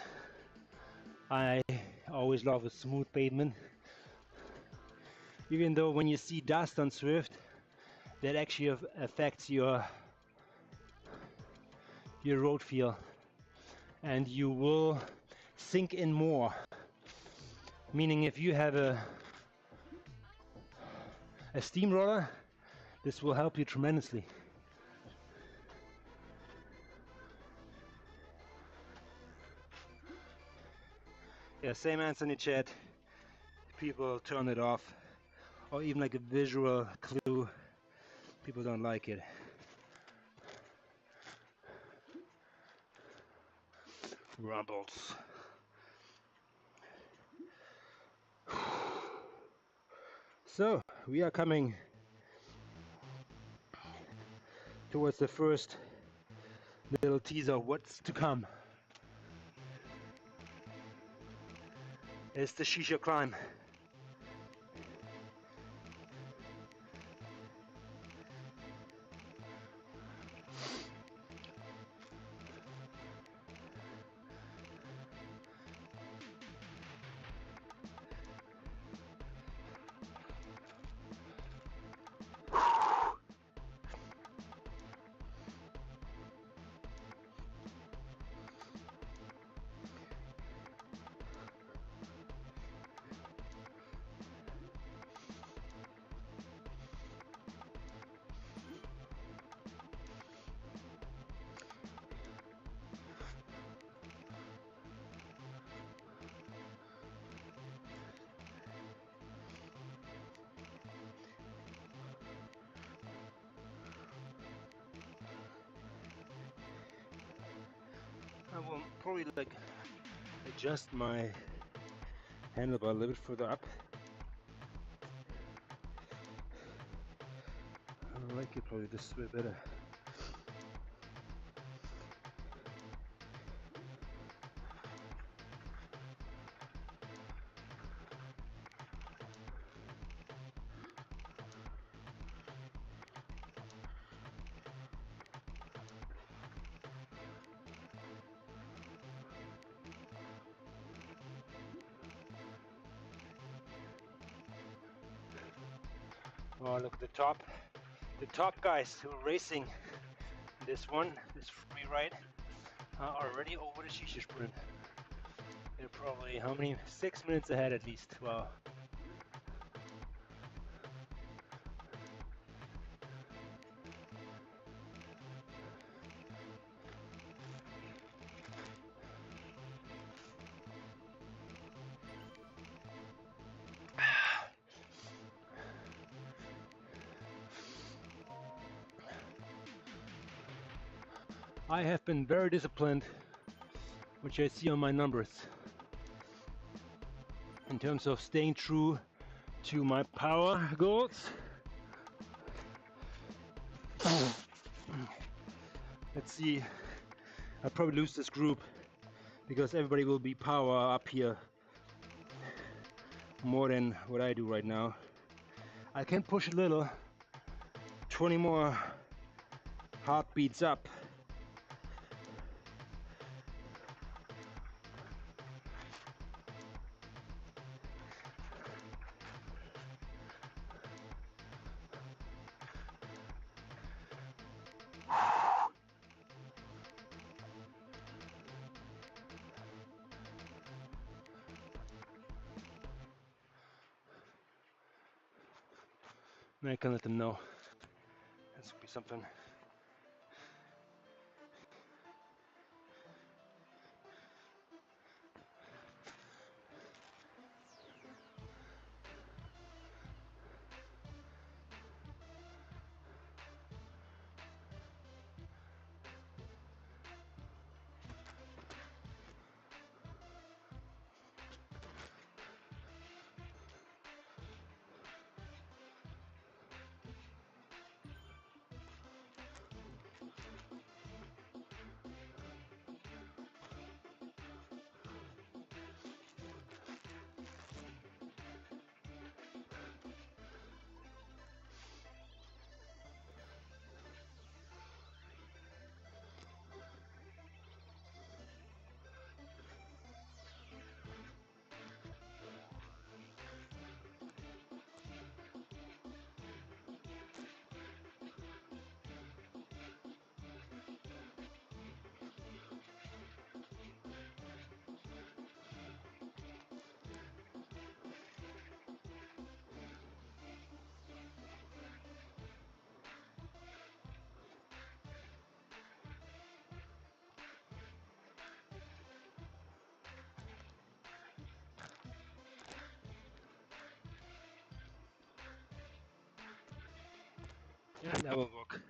I Always love a smooth pavement. Even though when you see dust on Zwift, that actually affects your road feel, and you will sink in more. Meaning, if you have a steamroller, this will help you tremendously. Yeah, same answer in the chat. People turn it off, or even like a visual clue. People don't like it. Rumbles. So we are coming towards the first little teaser of what's to come. It's the Shisha climb. I will probably like adjust my handlebar a little bit further up. I like it probably this way better. Oh, look at the top. The top guys who are racing this free ride, are already over the Shisha sprint. They're probably, how many? 6 minutes ahead at least. Wow. I have been very disciplined, which I see on my numbers, in terms of staying true to my power goals. Let's see, I'll probably lose this group because everybody will be power up here more than what I do right now. I can push a little, 20 more heartbeats up. And I can let them know. This will be something. Yeah, that will work.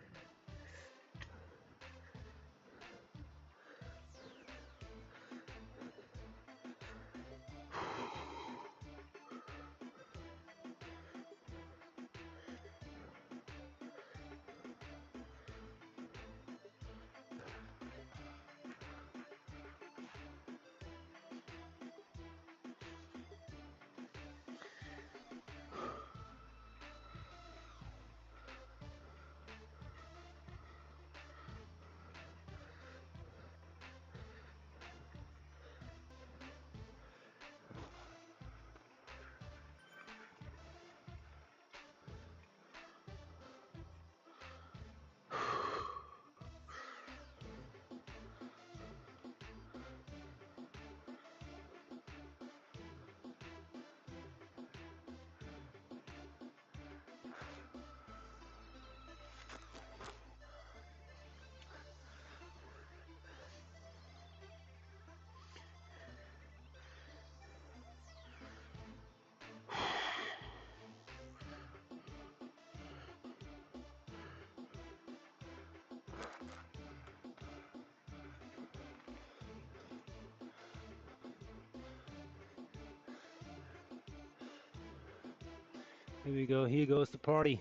Here we go. Here goes the party.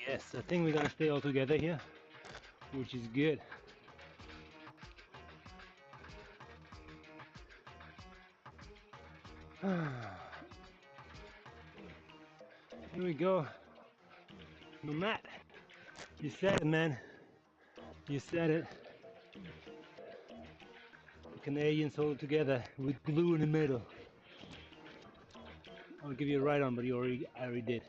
Yes, I think we're gonna stay all together here, which is good. Here we go. Matt, you said it, man. You said it. The Canadians hold together with glue in the middle. I'll give you a right on, but I already did.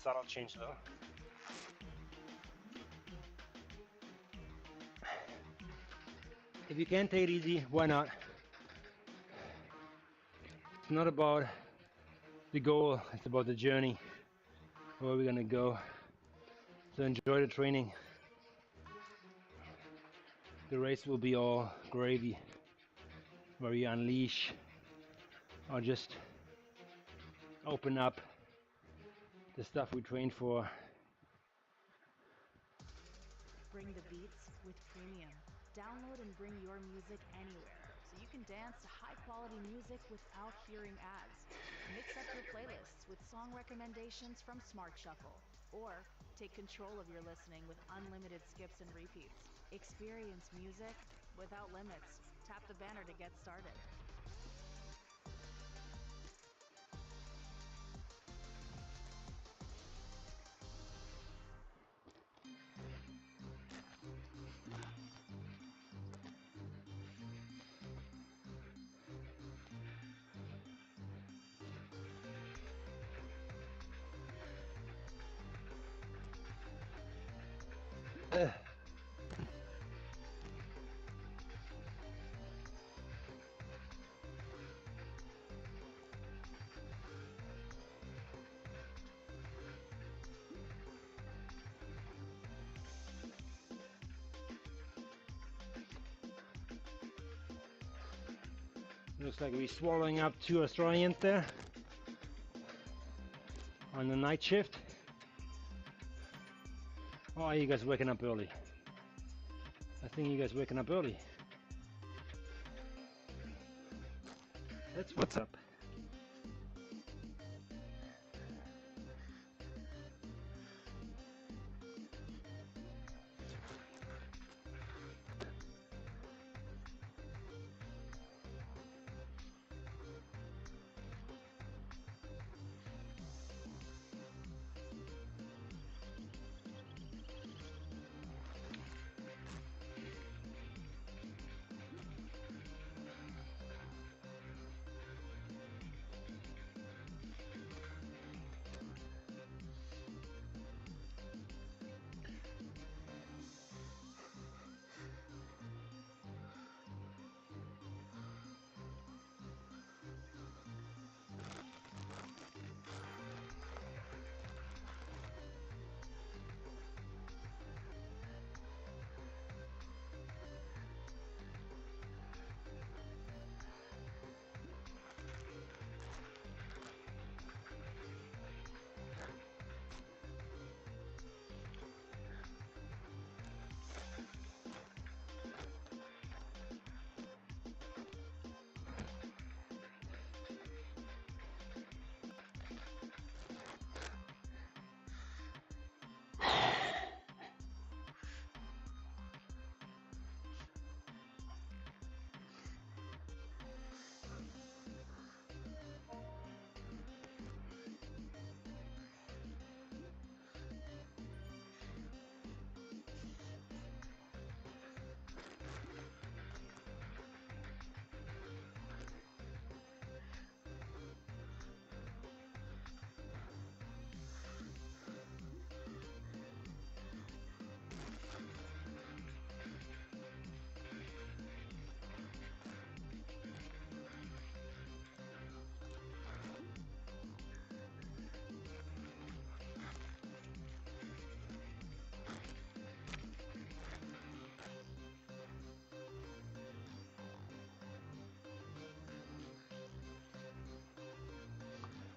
saddle change though. If you can take it easy, why not? It's not about the goal, it's about the journey, where we're gonna go. So enjoy the training. The race will be all gravy, where you unleash or just open up the stuff we trained for. Bring the beats with premium. Download and bring your music anywhere, so you can dance to high-quality music without hearing ads. Mix up your playlists with song recommendations from Smart Shuffle, or take control of your listening with unlimited skips and repeats. Experience music without limits. Tap the banner to get started. Looks like we're swallowing up 2 Australians there on the night shift. Oh, are you guys waking up early? I think you guys waking up early. That's what's up.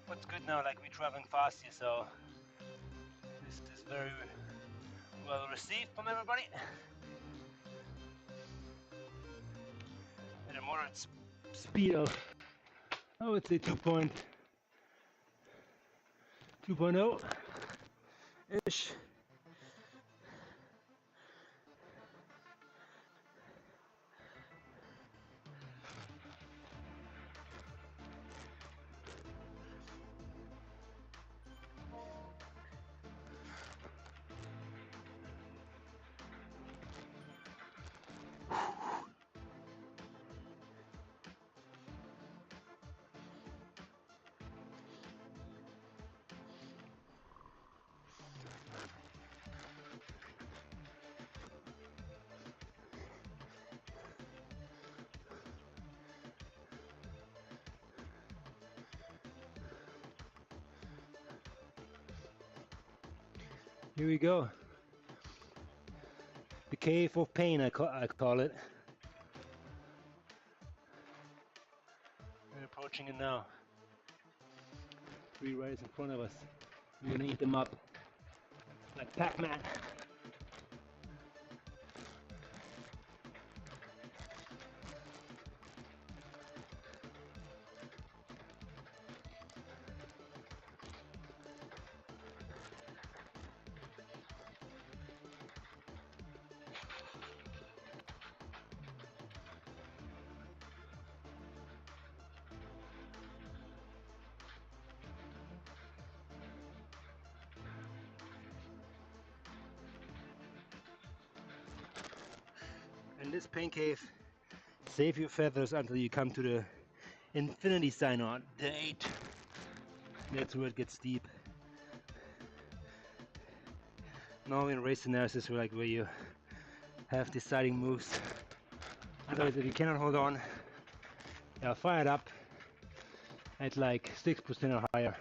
What's good now, like we're traveling fast here, so this is very well received from everybody. At a moderate speed of, I would say 2.0 ish. Here we go. The cave of pain, I call it. We're approaching it now. 3 riders in front of us. We're gonna eat them up like Pac-Man. In this pain cave, save your feathers until you come to the infinity sign on the 8. That's where it gets deep. Normally in race scenarios is like where you have deciding moves. Otherwise, if you cannot hold on, fire it up at like 6% or higher.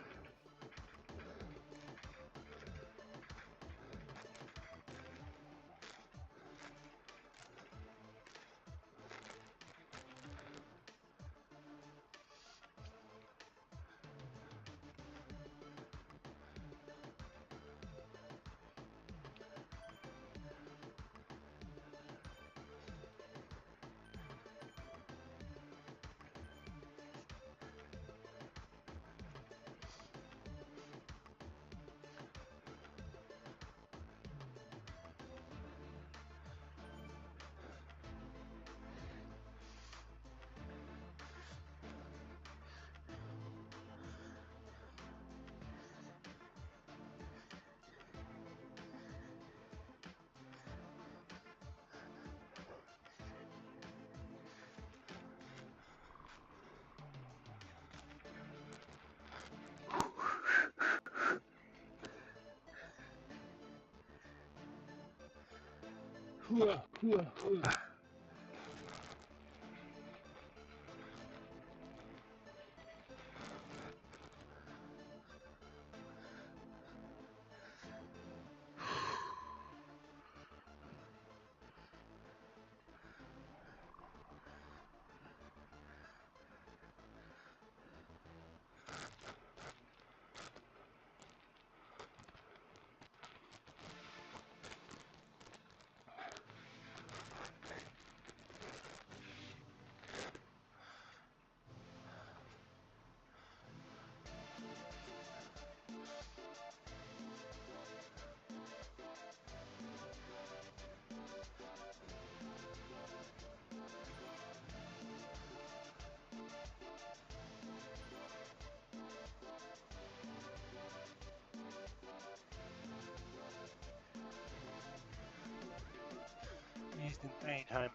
Used in any time.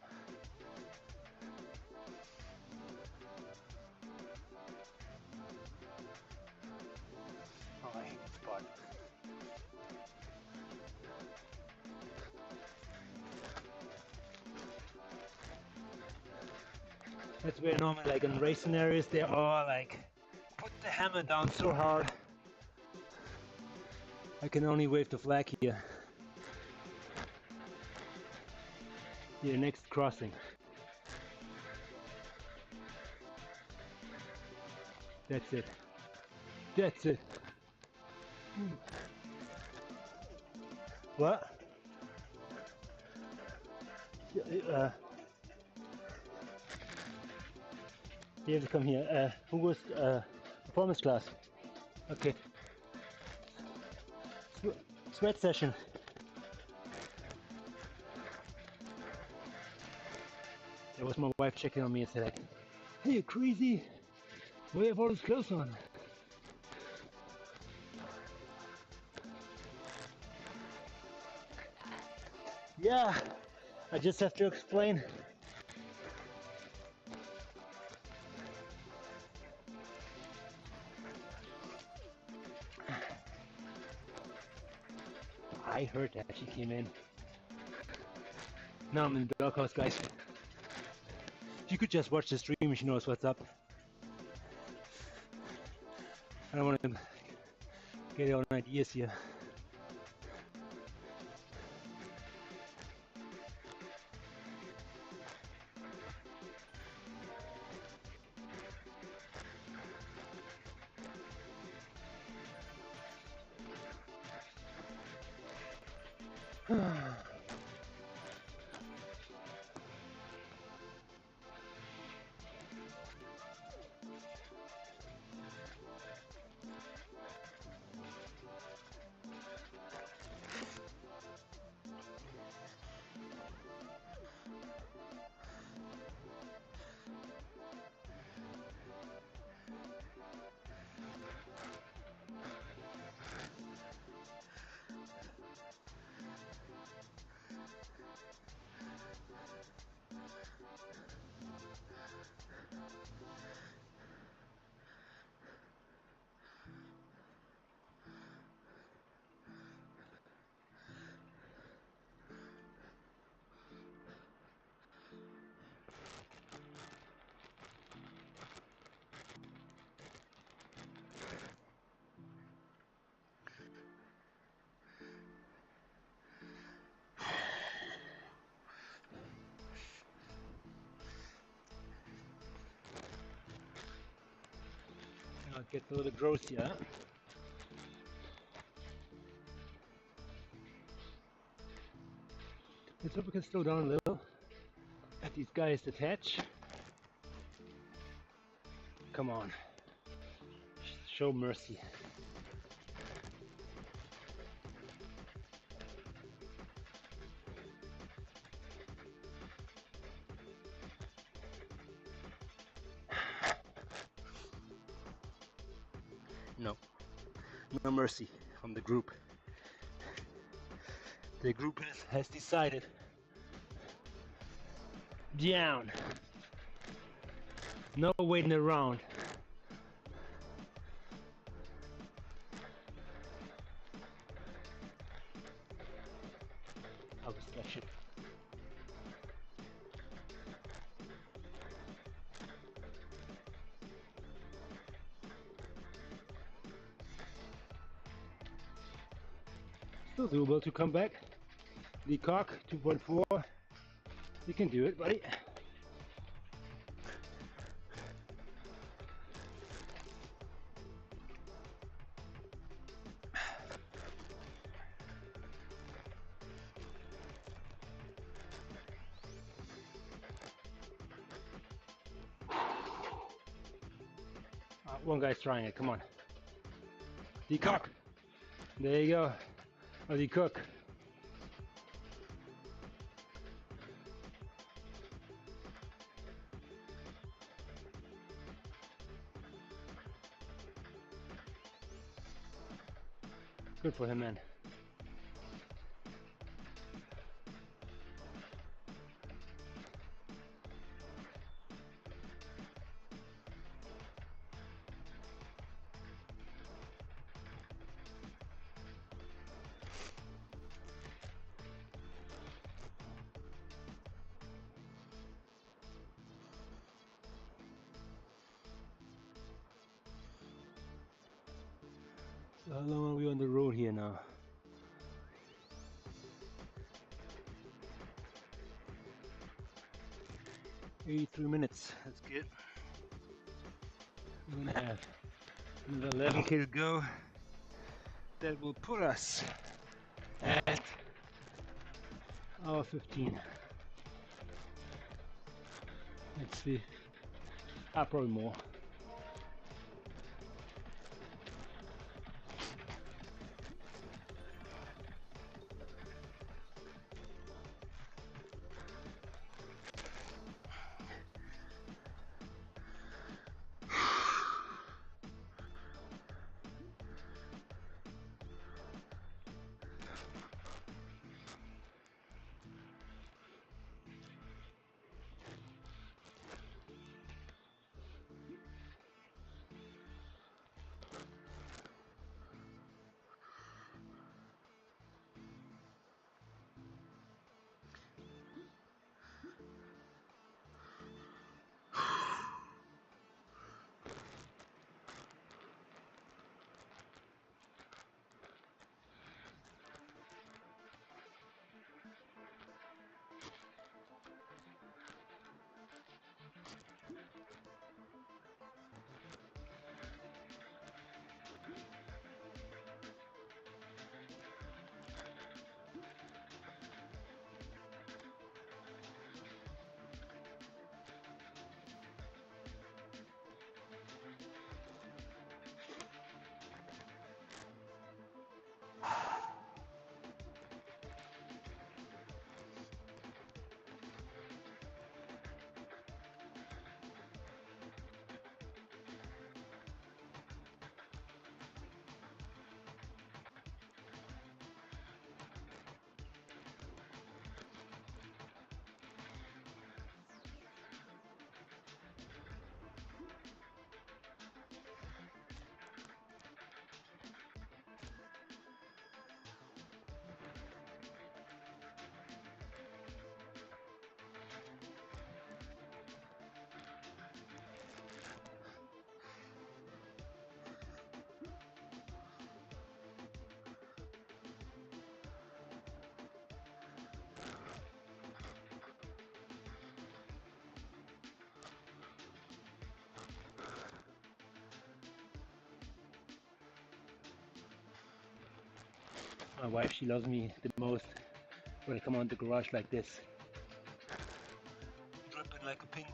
Oh, I hate this spot. That's where normally, like in race scenarios, they all like put the hammer down so hard. I can only wave the flag here. Your next crossing. That's it. That's it. What? You have to come here. Who was performance class? Okay. Sweat session. There was my wife checking on me and said, like, "Hey, you crazy? Why have all these clothes on?" Yeah, I just have to explain. I heard that she came in. Now I'm in the doghouse, guys. You could just watch the stream if she knows what's up. I don't want to get on ideas here. Now it gets a little gross here. Let's hope we can slow down a little. Let these guys detach. Come on. Show mercy. No. No mercy from the group. The group has decided. Down. No waiting around. I was that shit. Still doable to come back. The cock 2.4. You can do it, buddy. One guy's trying it. Come on. The cock. There you go. Or the cook. Good for him, man. So how long are we on the road here now? 83 minutes. That's good. We're gonna have another 11 k to go. That will put us at hour 15. Let's see. Probably more. My wife, she loves me the most when I come on the garage like this. Dripping like a penguin.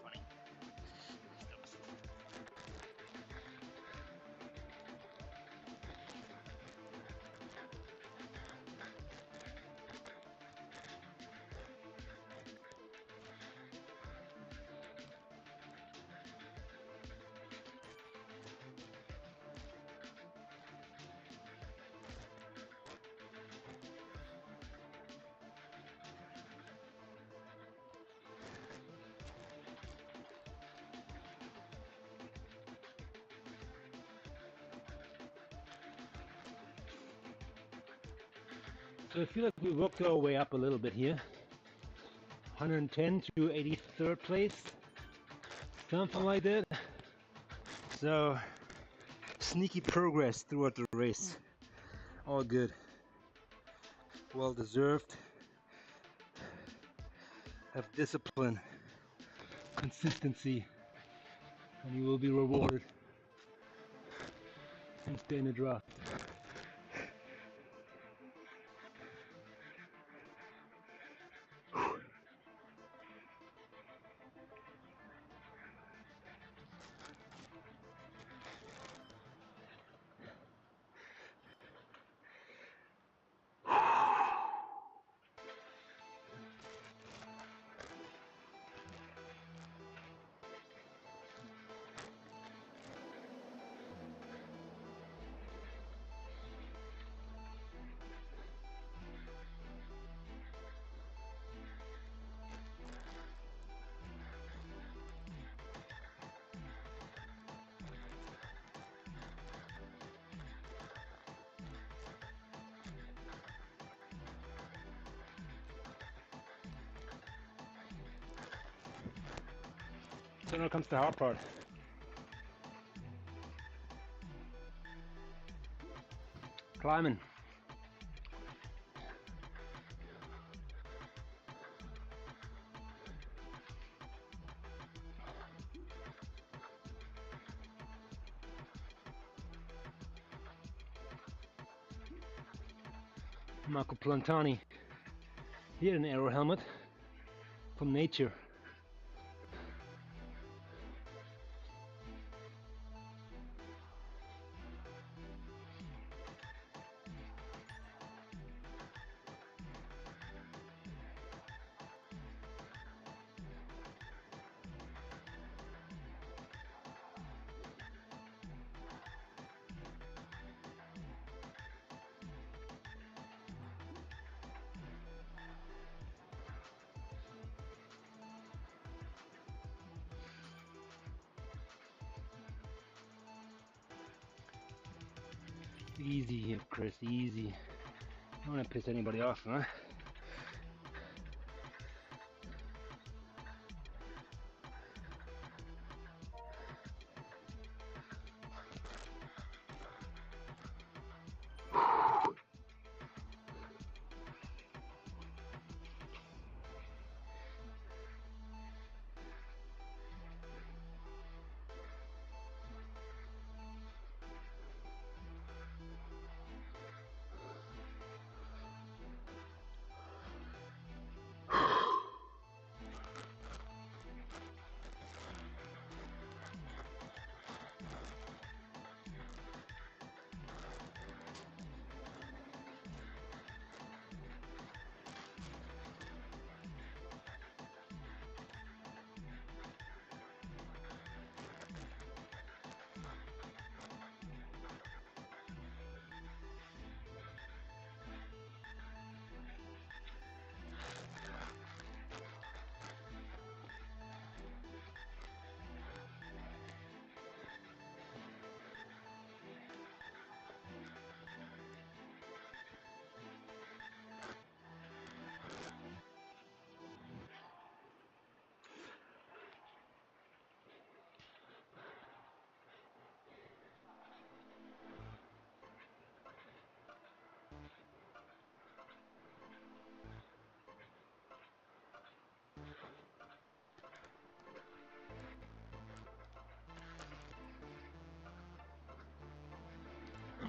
Funny. So I feel like we worked our way up a little bit here. 110 to 83rd place, something like that. So sneaky progress throughout the race. All good. Well deserved. Have discipline, consistency, and you will be rewarded. And stay in the draft. So now comes the hard part. Climbing. Marco Plantani. He had an aero helmet from nature. Easy here, Chris, easy. Don't want to piss anybody off, huh?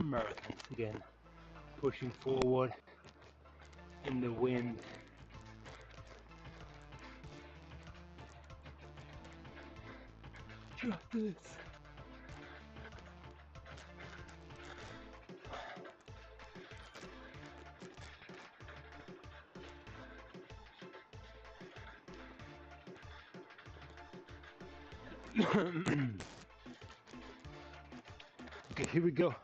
Americans again, pushing forward in the wind. Drop this. Okay, here we go.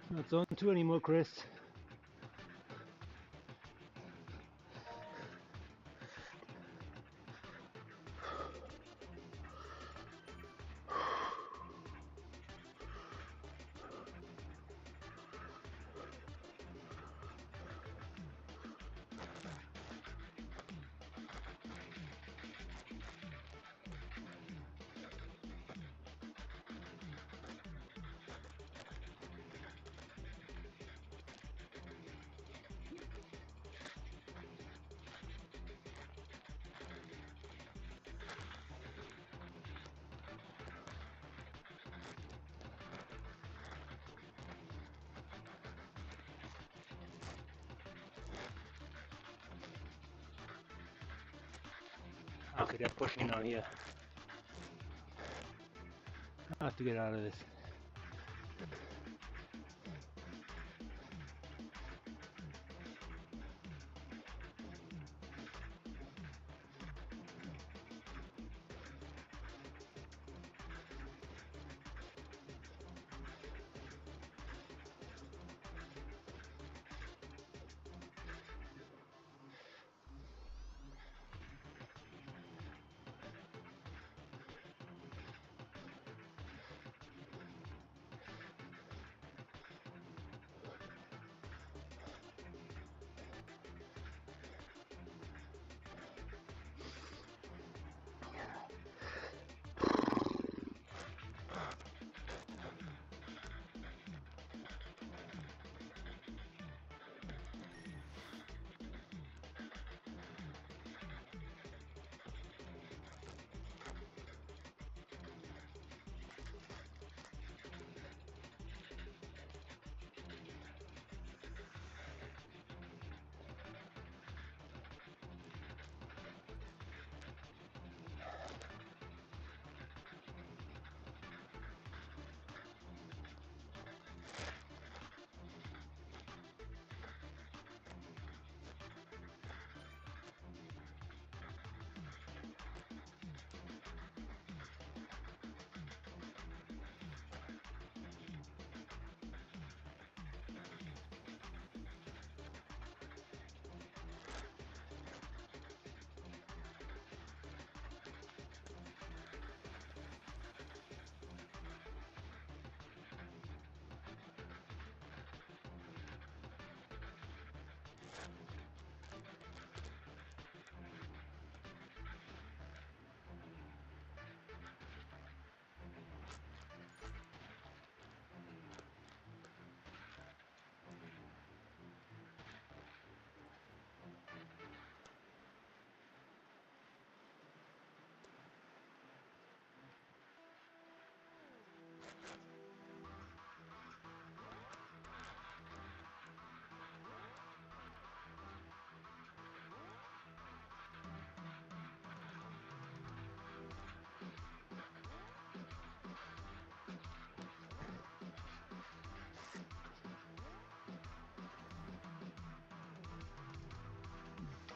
Not zone 2 anymore, Chris. Okay, they're pushing now here. I have to get out of this.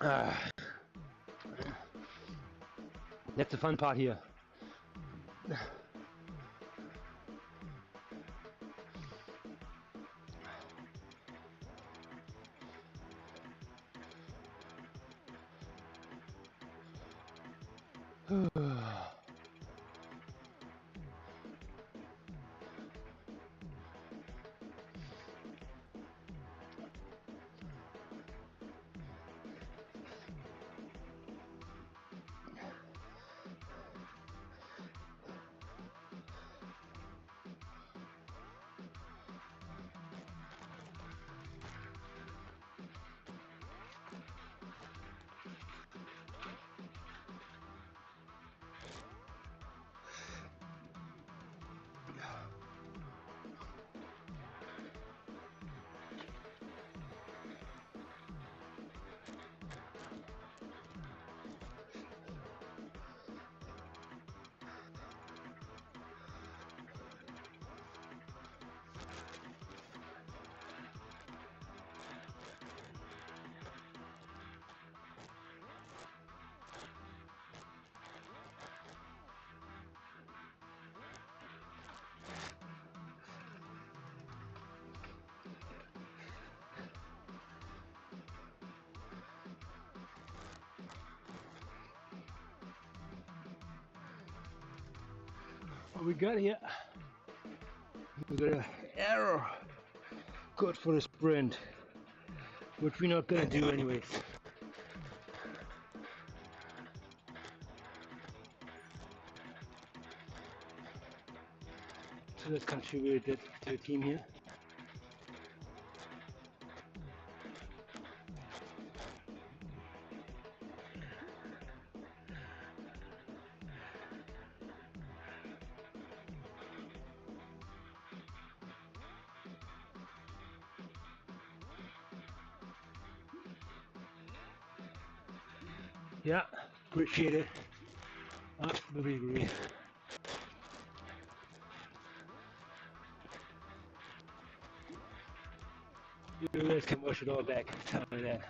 That's the fun part here. What we got here? We got an arrow good for the sprint, which we're not gonna do anyways. So let's contribute it to the team here. Yeah, appreciate it. Absolutely agree. You guys can wash it all back. Tell me that.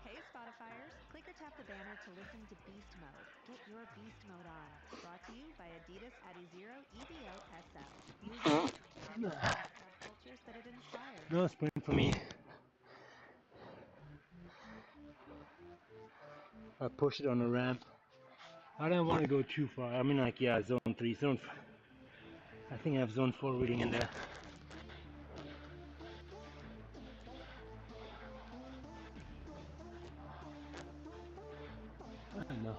Hey Spotifyers, click or tap the banner to listen to Beast Mode. Get your beast mode on. Brought to you by Adidas Adizero EVO SL. Use it and the racecraft cultures that it inspires. No sprint for me. I push it on the ramp. I don't want to go too far. I mean, like, yeah, zone 3, I think I have zone 4 reading in there. I don't know.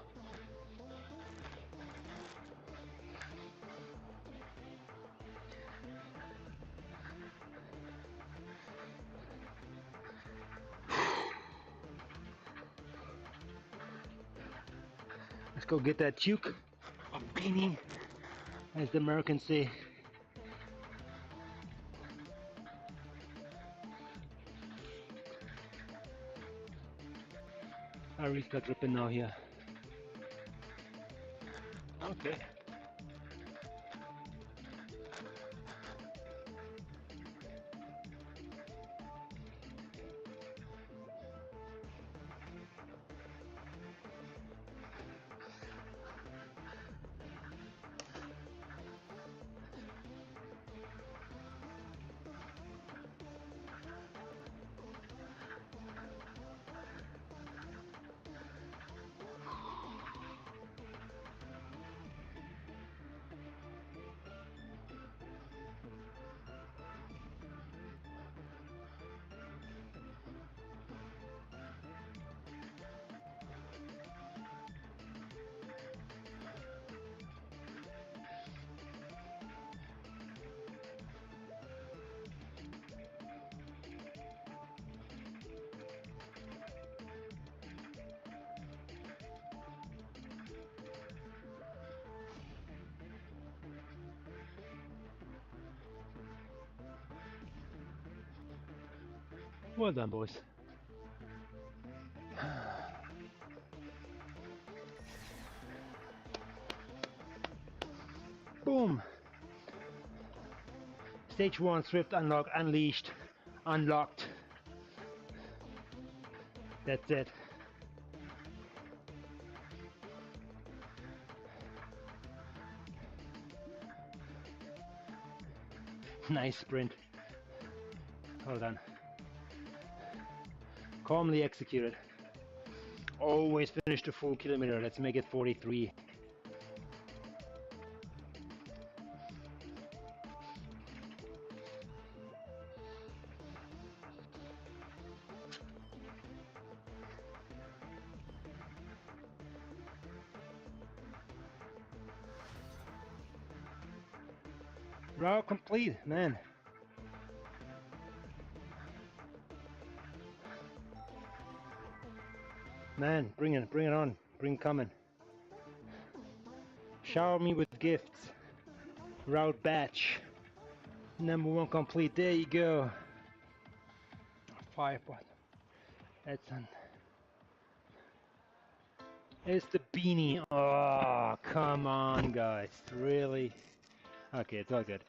Let's go get that toque or beanie, as the Americans say. I really start dripping now here. Okay. Well done, boys. Boom. Stage 1 Zwift Unlock unleashed, unlocked. That's it. Nice sprint. Hold on. Calmly executed. Always finish the full kilometer. Let's make it 43. Route complete, man. Man, bring it on. Bring coming. Shower me with gifts. Route batch. Number 1 complete. There you go. 5 button. That's on. It's the beanie. Oh, come on, guys. Really? Okay, it's all good.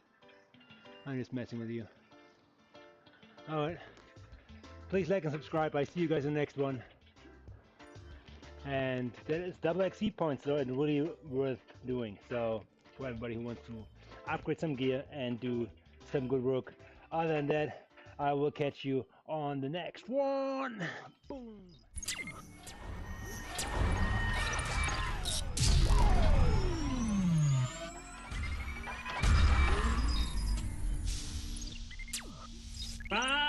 I'm just messing with you. Alright. Please like and subscribe. I see you guys in the next one. And it's double XC points, so it's really worth doing. So, for everybody who wants to upgrade some gear and do some good work. Other than that, I will catch you on the next one. Boom. Bye.